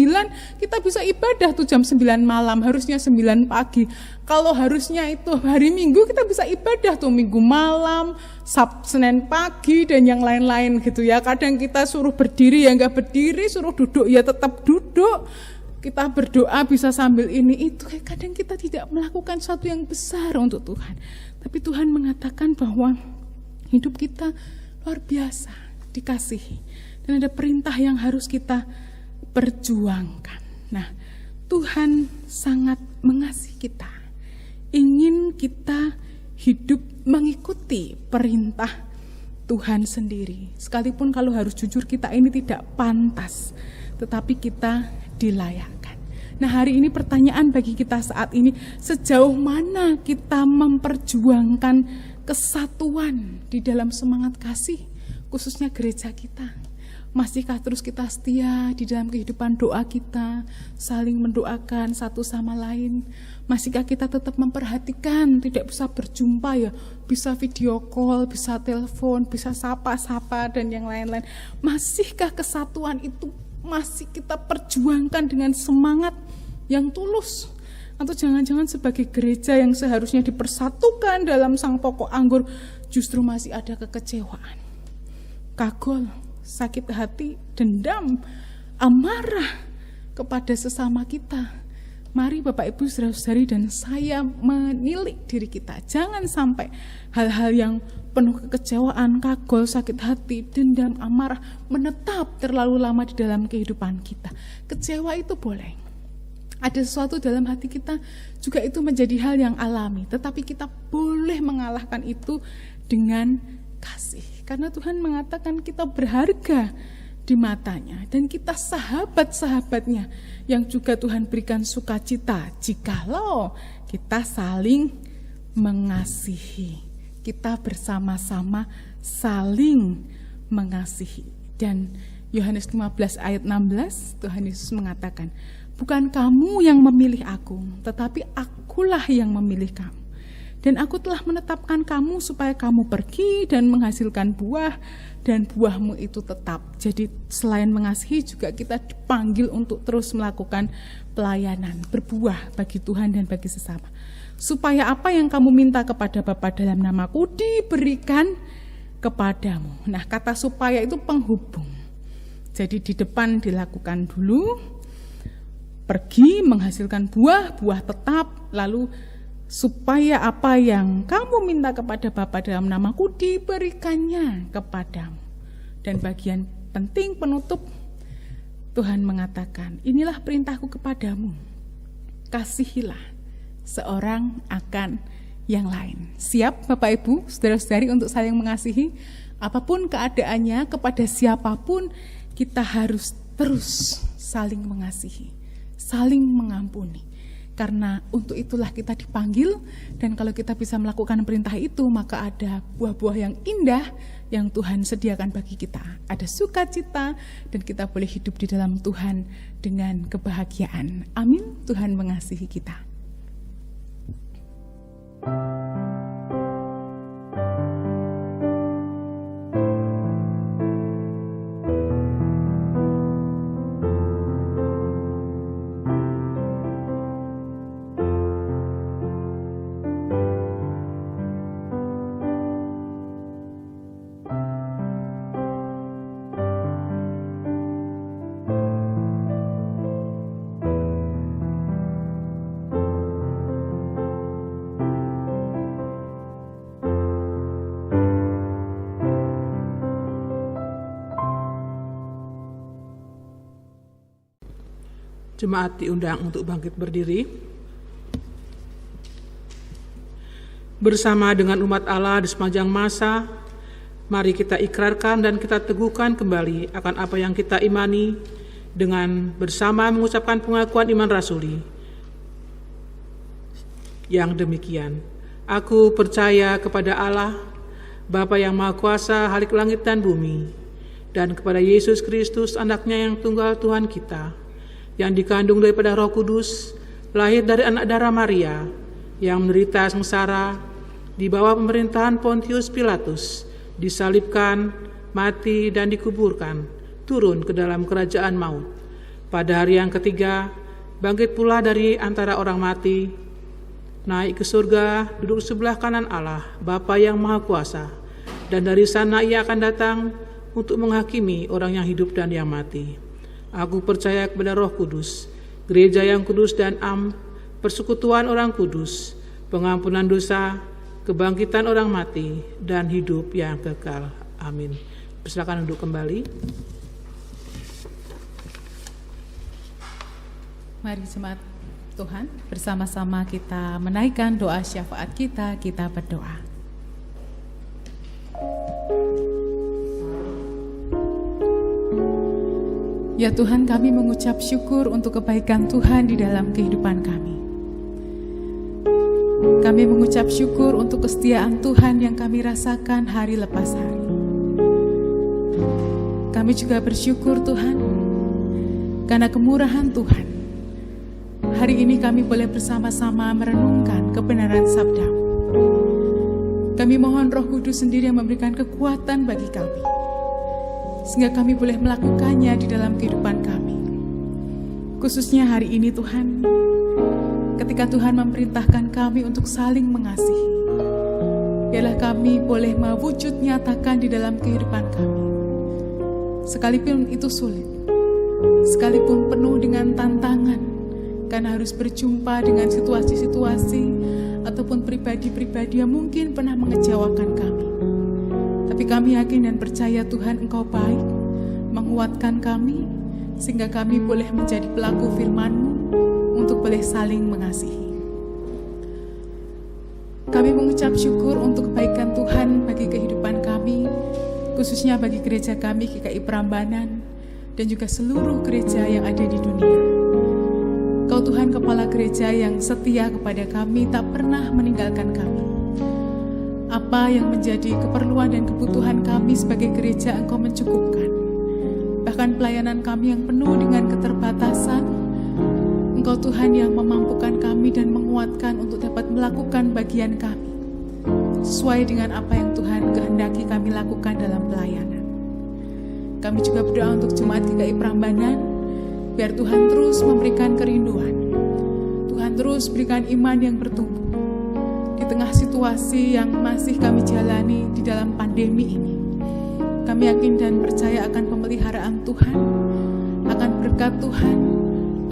kita bisa ibadah tuh jam 9 malam, harusnya 9 pagi. Kalau harusnya itu hari Minggu, kita bisa ibadah tuh Minggu malam, Senin pagi, dan yang lain-lain gitu ya. Kadang kita suruh berdiri ya nggak berdiri, suruh duduk ya tetap duduk. Kita berdoa bisa sambil ini itu. Kadang kita tidak melakukan sesuatu yang besar untuk Tuhan. Tapi Tuhan mengatakan bahwa hidup kita luar biasa dikasihi, dan ada perintah yang harus kita perjuangkan. Nah, Tuhan sangat mengasihi kita, ingin kita hidup mengikuti perintah Tuhan sendiri. Sekalipun kalau harus jujur kita ini tidak pantas, tetapi kita dilayakkan. Nah, hari ini pertanyaan bagi kita saat ini, sejauh mana kita memperjuangkan kesatuan di dalam semangat kasih, khususnya gereja kita? Masihkah terus kita setia di dalam kehidupan doa kita, saling mendoakan satu sama lain? Masihkah kita tetap memperhatikan, tidak bisa berjumpa ya, bisa video call, bisa telepon, bisa sapa-sapa dan yang lain-lain? Masihkah kesatuan itu masih kita perjuangkan dengan semangat yang tulus? Atau jangan-jangan sebagai gereja yang seharusnya dipersatukan dalam sang pokok anggur, justru masih ada kekecewaan, kagol, sakit hati, dendam, amarah kepada sesama kita. Mari Bapak Ibu Saudara-saudari dan saya menilik diri kita. Jangan sampai hal-hal yang penuh kekecewaan, kagol, sakit hati, dendam, amarah menetap terlalu lama di dalam kehidupan kita. Kecewa itu boleh. Ada sesuatu dalam hati kita juga, itu menjadi hal yang alami. Tetapi kita boleh mengalahkan itu dengan kasih. Karena Tuhan mengatakan kita berharga di matanya. Dan kita sahabat-sahabatnya yang juga Tuhan berikan sukacita jikalau kita saling mengasihi. Kita bersama-sama saling mengasihi. Dan Yohanes 15 ayat 16, Tuhan Yesus mengatakan, bukan kamu yang memilih aku, tetapi akulah yang memilih kamu. Dan aku telah menetapkan kamu supaya kamu pergi dan menghasilkan buah, dan buahmu itu tetap. Jadi selain mengasihi juga kita dipanggil untuk terus melakukan pelayanan, berbuah bagi Tuhan dan bagi sesama. Supaya apa yang kamu minta kepada Bapa dalam namaku diberikan kepadamu. Nah, kata supaya itu penghubung. Jadi di depan dilakukan dulu, pergi menghasilkan buah, buah tetap, lalu supaya apa yang kamu minta kepada Bapa dalam namaku diberikannya kepadamu. Dan bagian penting penutup, Tuhan mengatakan, inilah perintahku kepadamu, kasihilah seorang akan yang lain. Siap Bapak Ibu, saudara-saudari untuk saling mengasihi, apapun keadaannya, kepada siapapun, kita harus terus saling mengasihi, saling mengampuni. Karena untuk itulah kita dipanggil, dan kalau kita bisa melakukan perintah itu, maka ada buah-buah yang indah yang Tuhan sediakan bagi kita. Ada sukacita, dan kita boleh hidup di dalam Tuhan dengan kebahagiaan. Amin. Tuhan mengasihi kita. Jemaat diundang untuk bangkit berdiri. Bersama dengan umat Allah di sepanjang masa, mari kita ikrarkan dan kita teguhkan kembali akan apa yang kita imani dengan bersama mengucapkan pengakuan iman rasuli. Yang demikian, aku percaya kepada Allah, Bapa yang Maha Kuasa, Khalik langit dan bumi, dan kepada Yesus Kristus, anaknya yang tunggal Tuhan kita, yang dikandung daripada Roh Kudus, lahir dari anak darah Maria, yang menderita sengsara di bawah pemerintahan Pontius Pilatus, disalibkan, mati dan dikuburkan, turun ke dalam kerajaan maut. Pada hari yang ketiga, bangkit pula dari antara orang mati, naik ke surga, duduk sebelah kanan Allah, Bapa yang Maha Kuasa, dan dari sana ia akan datang untuk menghakimi orang yang hidup dan yang mati. Aku percaya kepada Roh Kudus, gereja yang kudus dan persekutuan orang kudus, pengampunan dosa, kebangkitan orang mati, dan hidup yang kekal. Amin. Silakan duduk kembali. Mari jemaat Tuhan, bersama-sama kita menaikkan doa syafaat kita berdoa. Ya Tuhan, kami mengucap syukur untuk kebaikan Tuhan di dalam kehidupan kami. Kami mengucap syukur untuk kesetiaan Tuhan yang kami rasakan hari lepas hari. Kami juga bersyukur Tuhan, karena kemurahan Tuhan. Hari ini kami boleh bersama-sama merenungkan kebenaran sabda-Mu. Kami mohon Roh Kudus sendiri yang memberikan kekuatan bagi kami, sehingga kami boleh melakukannya di dalam kehidupan kami. Khususnya hari ini Tuhan, ketika Tuhan memerintahkan kami untuk saling mengasihi, biarlah kami boleh mewujud nyatakan di dalam kehidupan kami. Sekalipun itu sulit, sekalipun penuh dengan tantangan, karena harus berjumpa dengan situasi-situasi ataupun pribadi-pribadi yang mungkin pernah mengecewakan kami. Tapi kami yakin dan percaya Tuhan Engkau baik, menguatkan kami, sehingga kami boleh menjadi pelaku firman-Mu untuk boleh saling mengasihi. Kami mengucap syukur untuk kebaikan Tuhan bagi kehidupan kami, khususnya bagi gereja kami GKI Prambanan, dan juga seluruh gereja yang ada di dunia. Kau Tuhan Kepala Gereja yang setia kepada kami, tak pernah meninggalkan kami. Apa yang menjadi keperluan dan kebutuhan kami sebagai gereja, Engkau mencukupkan. Bahkan pelayanan kami yang penuh dengan keterbatasan, Engkau Tuhan yang memampukan kami dan menguatkan untuk dapat melakukan bagian kami sesuai dengan apa yang Tuhan kehendaki kami lakukan dalam pelayanan. Kami juga berdoa untuk Jemaat GKI Prambanan, biar Tuhan terus memberikan kerinduan, Tuhan terus berikan iman yang bertumbuh di tengah situasi yang masih kami jalani di dalam pandemi ini. Kami yakin dan percaya akan pemeliharaan Tuhan, akan berkat Tuhan,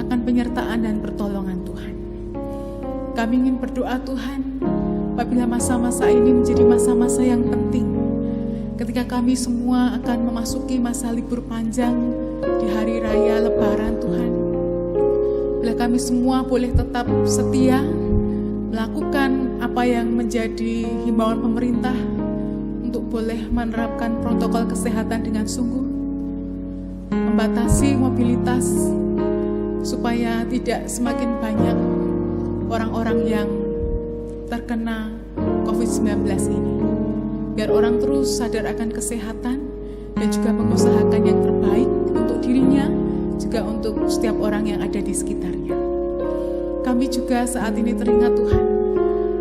akan penyertaan dan pertolongan Tuhan. Kami ingin berdoa Tuhan, apabila masa-masa ini menjadi masa-masa yang penting, ketika kami semua akan memasuki masa libur panjang di hari raya Lebaran Tuhan, bila kami semua boleh tetap setia melakukan apa yang menjadi himbauan pemerintah untuk boleh menerapkan protokol kesehatan dengan sungguh, membatasi mobilitas supaya tidak semakin banyak orang-orang yang terkena COVID-19 ini. Biar orang terus sadar akan kesehatan dan juga mengusahakan yang terbaik untuk dirinya, juga untuk setiap orang yang ada di sekitarnya. Kami juga saat ini teringat Tuhan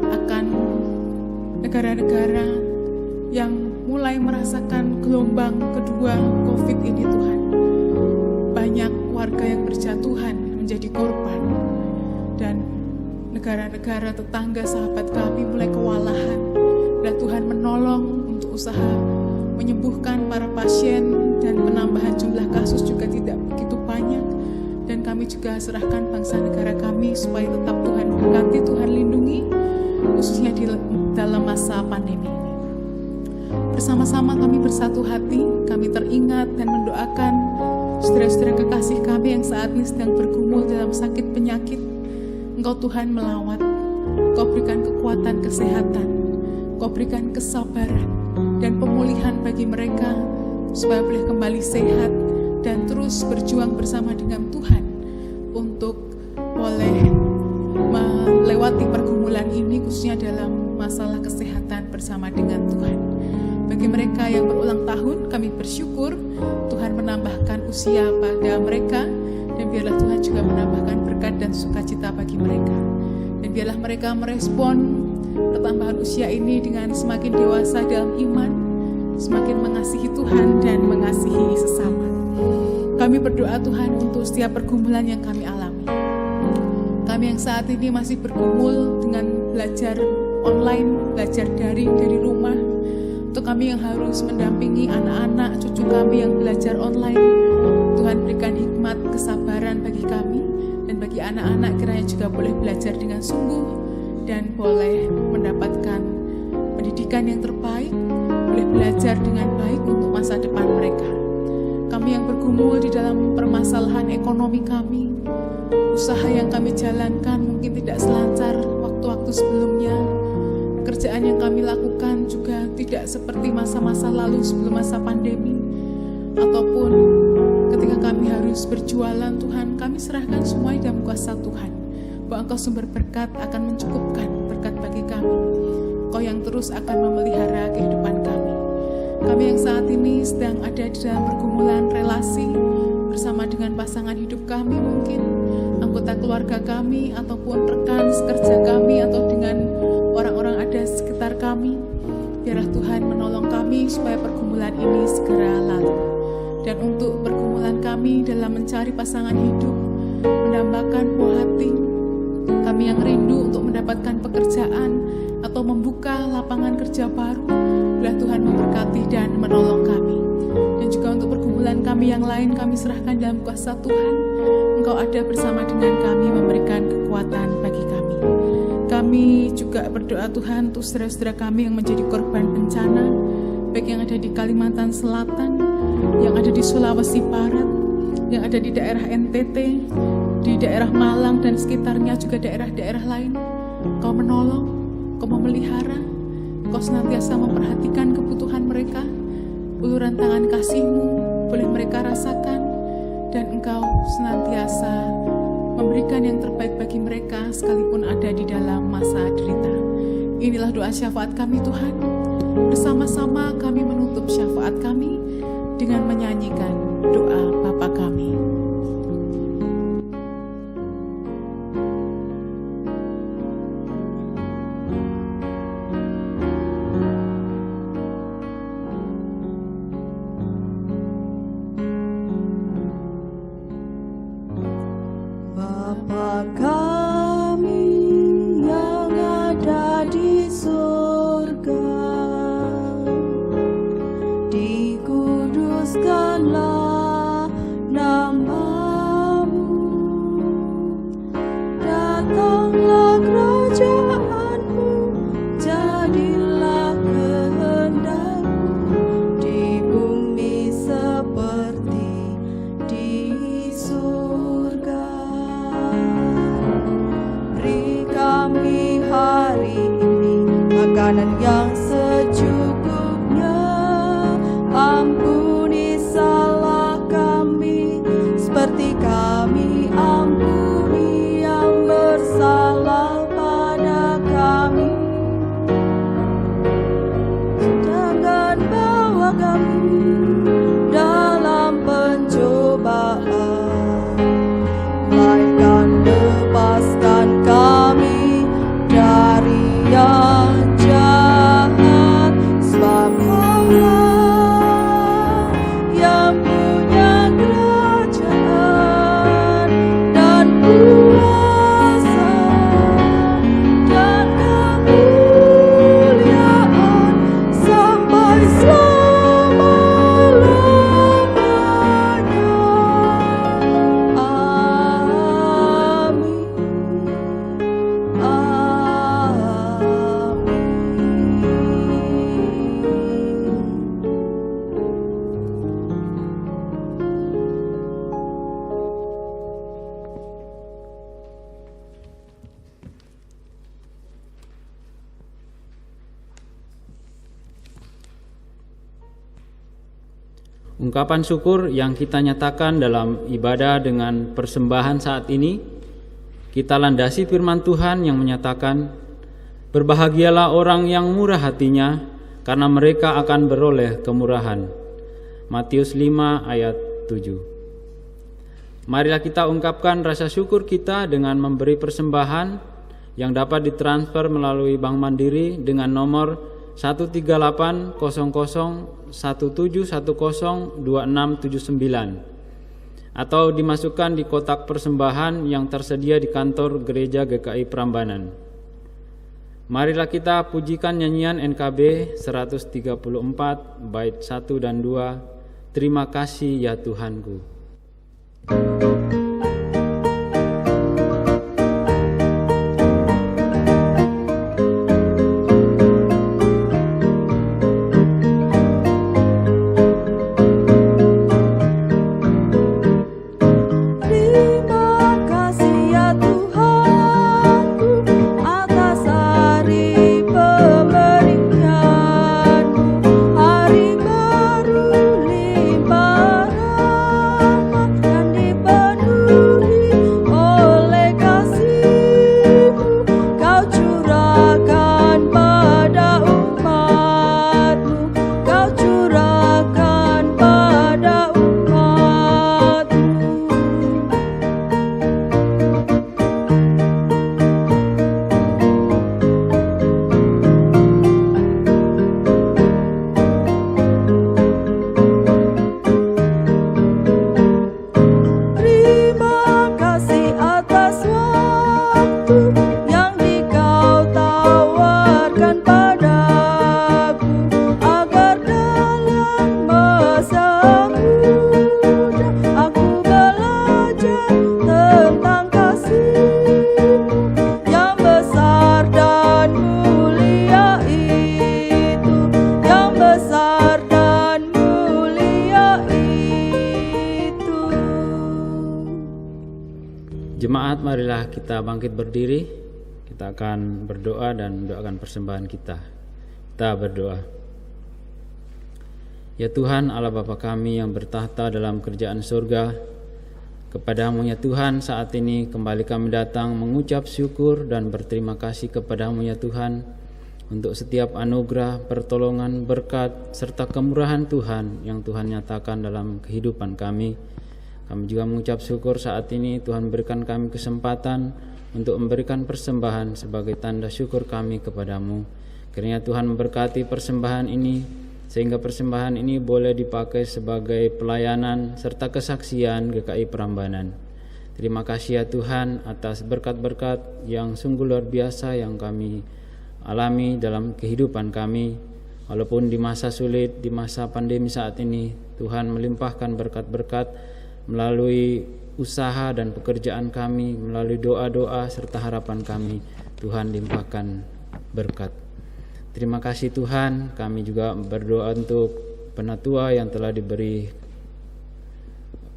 akan negara-negara yang mulai merasakan gelombang kedua COVID ini Tuhan. Banyak warga yang berjatuhan menjadi korban, dan negara-negara tetangga sahabat kami mulai kewalahan, dan Tuhan menolong untuk usaha menyembuhkan para pasien, dan penambahan jumlah kasus juga tidak begitu banyak. Dan kami juga serahkan bangsa negara kami supaya tetap Tuhan berkati, Tuhan lindungi, khususnya di dalam masa pandemi ini. Bersama-sama kami bersatu hati, kami teringat dan mendoakan saudara-saudara kekasih kami yang saat ini sedang bergumul dalam sakit penyakit. Engkau Tuhan melawat, Engkau berikan kekuatan kesehatan, Engkau berikan kesabaran dan pemulihan bagi mereka supaya boleh kembali sehat dan terus berjuang bersama dengan Tuhan untuk boleh melewati pergumulan ini, khususnya dalam masalah kesehatan bersama dengan Tuhan. Bagi mereka yang berulang tahun, kami bersyukur Tuhan menambahkan usia pada mereka, dan biarlah Tuhan juga menambahkan berkat dan sukacita bagi mereka. Dan biarlah mereka merespon pertambahan usia ini dengan semakin dewasa dalam iman, semakin mengasihi Tuhan dan mengasihi sesama. Kami berdoa Tuhan untuk setiap pergumulan yang kami alami. Kami yang saat ini masih bergumul dengan belajar online, belajar daring dari rumah. Untuk kami yang harus mendampingi anak-anak, cucu kami yang belajar online, Tuhan berikan hikmat, kesabaran bagi kami. Dan bagi anak-anak kiranya juga boleh belajar dengan sungguh dan boleh mendapatkan pendidikan yang terbaik, boleh belajar dengan baik untuk masa depan mereka. Kami yang bergumul di dalam permasalahan ekonomi kami, usaha yang kami jalankan mungkin tidak selancar waktu-waktu sebelumnya, pekerjaan yang kami lakukan juga tidak seperti masa-masa lalu sebelum masa pandemi, ataupun ketika kami harus berjualan, Tuhan, kami serahkan semuanya dalam kuasa Tuhan, bahwa Engkau sumber berkat akan mencukupkan berkat bagi kami. Engkau yang terus akan memelihara kehidupan kami. Kami yang saat ini sedang ada di dalam pergumulan relasi bersama dengan pasangan hidup kami, mungkin anggota keluarga kami, ataupun rekan sekerja kami, atau dengan orang-orang ada di sekitar kami. Biarlah Tuhan menolong kami supaya pergumulan ini segera lalu. Dan untuk pergumulan kami dalam mencari pasangan hidup, mendambakan buah hati, kami yang rindu untuk mendapatkan pekerjaan atau membuka lapangan kerja baru, biarlah Tuhan memberkati dan menolong kami. Dan juga untuk pergumulan kami yang lain, kami serahkan dalam kuasa Tuhan. Engkau ada bersama dengan kami, memberikan kekuatan bagi kami. Kami juga berdoa Tuhan untuk saudara-saudara kami yang menjadi korban bencana, baik yang ada di Kalimantan Selatan, yang ada di Sulawesi Barat, yang ada di daerah NTT, di daerah Malang dan sekitarnya, juga daerah-daerah lain. Kau menolong, Kau memelihara, Kau senantiasa memperhatikan kebutuhan mereka. Uluran tangan kasih-Mu boleh mereka rasakan, dan Engkau senantiasa memberikan yang terbaik bagi mereka sekalipun ada di dalam masa derita. Inilah doa syafaat kami Tuhan. Bersama-sama kami menutup syafaat kami dengan menyanyikan doa Bapa kami. Bapa kami yang ada di surga, dikuduskanlah namamu, datanglah kerajaanmu, jadilah kehendakmu di bumi seperti di surga. Beri kami hari ini makanan yang secukupnya, ampuni salah kami seperti kami ampuni yang bersalah pada kami. Jangan bawa kami dalam pencobaan, melainkan lepaskan kami dari yang jahat. Sebab Allah yang punya kerajaan dan kuasa dan kemuliaan sampai selama-lamanya. Amin. Ungkapan syukur yang kita nyatakan dalam ibadah dengan persembahan saat ini, kita landasi firman Tuhan yang menyatakan, "Berbahagialah orang yang murah hatinya, karena mereka akan beroleh kemurahan." Matius 5 ayat 7. Marilah kita ungkapkan rasa syukur kita dengan memberi persembahan yang dapat ditransfer melalui Bank Mandiri dengan nomor 1380017102679 atau dimasukkan di kotak persembahan yang tersedia di kantor Gereja GKI Prambanan. Marilah kita pujikan nyanyian NKB 134 bait 1 dan 2, "Terima kasih ya Tuhanku." Jemaat, marilah kita bangkit berdiri. Kita akan berdoa dan mendoakan persembahan kita. Kita berdoa. Ya Tuhan Allah Bapa kami yang bertahta dalam kerajaan surga, kepadamu ya Tuhan saat ini kembali kami datang mengucap syukur dan berterima kasih kepadamu ya Tuhan, untuk setiap anugerah, pertolongan, berkat, serta kemurahan Tuhan yang Tuhan nyatakan dalam kehidupan kami. Kami juga mengucap syukur saat ini Tuhan berikan kami kesempatan untuk memberikan persembahan sebagai tanda syukur kami kepadamu. Kiranya Tuhan memberkati persembahan ini, sehingga persembahan ini boleh dipakai sebagai pelayanan serta kesaksian GKI Prambanan. Terima kasih ya Tuhan atas berkat-berkat yang sungguh luar biasa yang kami alami dalam kehidupan kami. Walaupun di masa sulit, di masa pandemi saat ini, Tuhan melimpahkan berkat-berkat melalui usaha dan pekerjaan kami, melalui doa-doa serta harapan kami. Tuhan limpahkan berkat. Terima kasih Tuhan. Kami juga berdoa untuk penatua yang telah diberi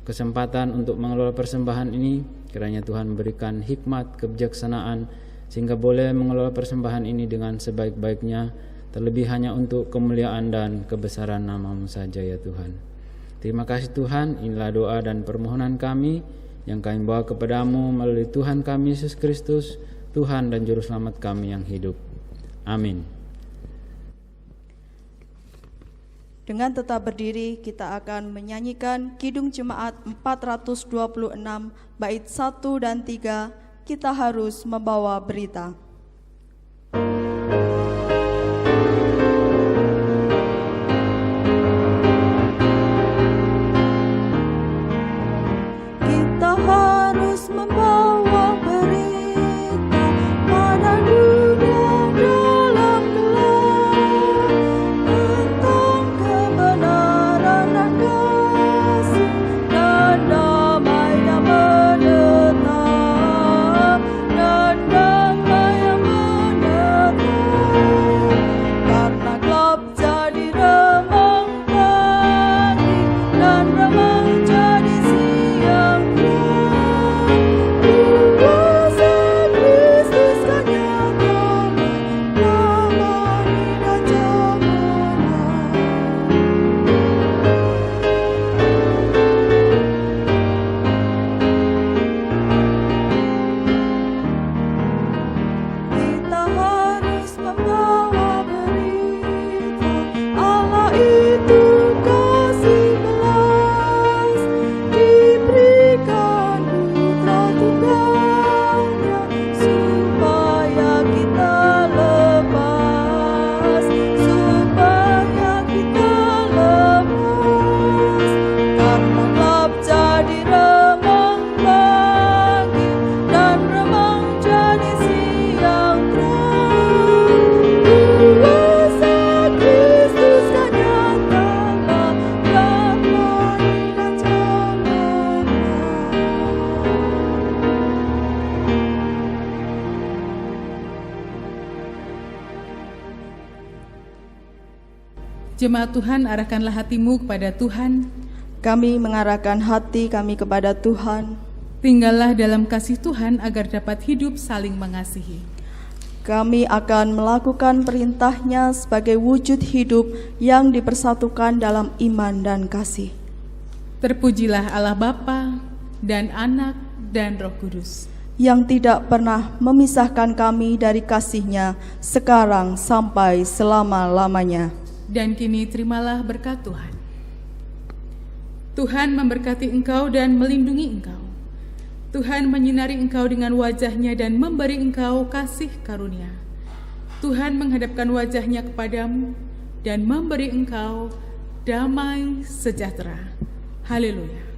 kesempatan untuk mengelola persembahan ini. Kiranya Tuhan berikan hikmat, kebijaksanaan, sehingga boleh mengelola persembahan ini dengan sebaik-baiknya, terlebih hanya untuk kemuliaan dan kebesaran nama-Mu saja ya Tuhan. Terima kasih Tuhan. Inilah doa dan permohonan kami yang kami bawa kepadamu melalui Tuhan kami Yesus Kristus, Tuhan dan Juru Selamat kami yang hidup. Amin. Dengan tetap berdiri, kita akan menyanyikan Kidung Jemaat 426 bait 1 dan 3, Kita Harus Membawa Berita. Kita harus membawa berita pada dunia dalam gelap tentang kebenaran dan kasih dan damai yang menetap, dan damai yang menetap. Karena gelap jadi remang pagi dan remang jadi siang terang, kuasa Kristus kan nyata damai dan cemerlang. Kita harus membawa berita Allah itu kasih belas, diberikan putra tunggalnya supaya kita lepas, supaya kita lepas. Karena gelap jadi remang pagi dan remang jadi siang terang, kuasa Kristus kan nyata damai dan cemerlang. Jemaat Tuhan, arahkanlah hatimu kepada Tuhan. Kami mengarahkan hati kami kepada Tuhan. Tinggallah dalam kasih Tuhan agar dapat hidup saling mengasihi. Kami akan melakukan perintah-Nya sebagai wujud hidup yang dipersatukan dalam iman dan kasih. Terpujilah Allah Bapa dan Anak dan Roh Kudus, yang tidak pernah memisahkan kami dari kasih-Nya sekarang sampai selama-lamanya. dan kini terimalah berkat Tuhan. Tuhan memberkati engkau dan melindungi engkau. Tuhan menyinari engkau dengan wajah-Nya dan memberi engkau kasih karunia. Tuhan menghadapkan wajah-Nya kepadamu dan memberi engkau damai sejahtera. Haleluya.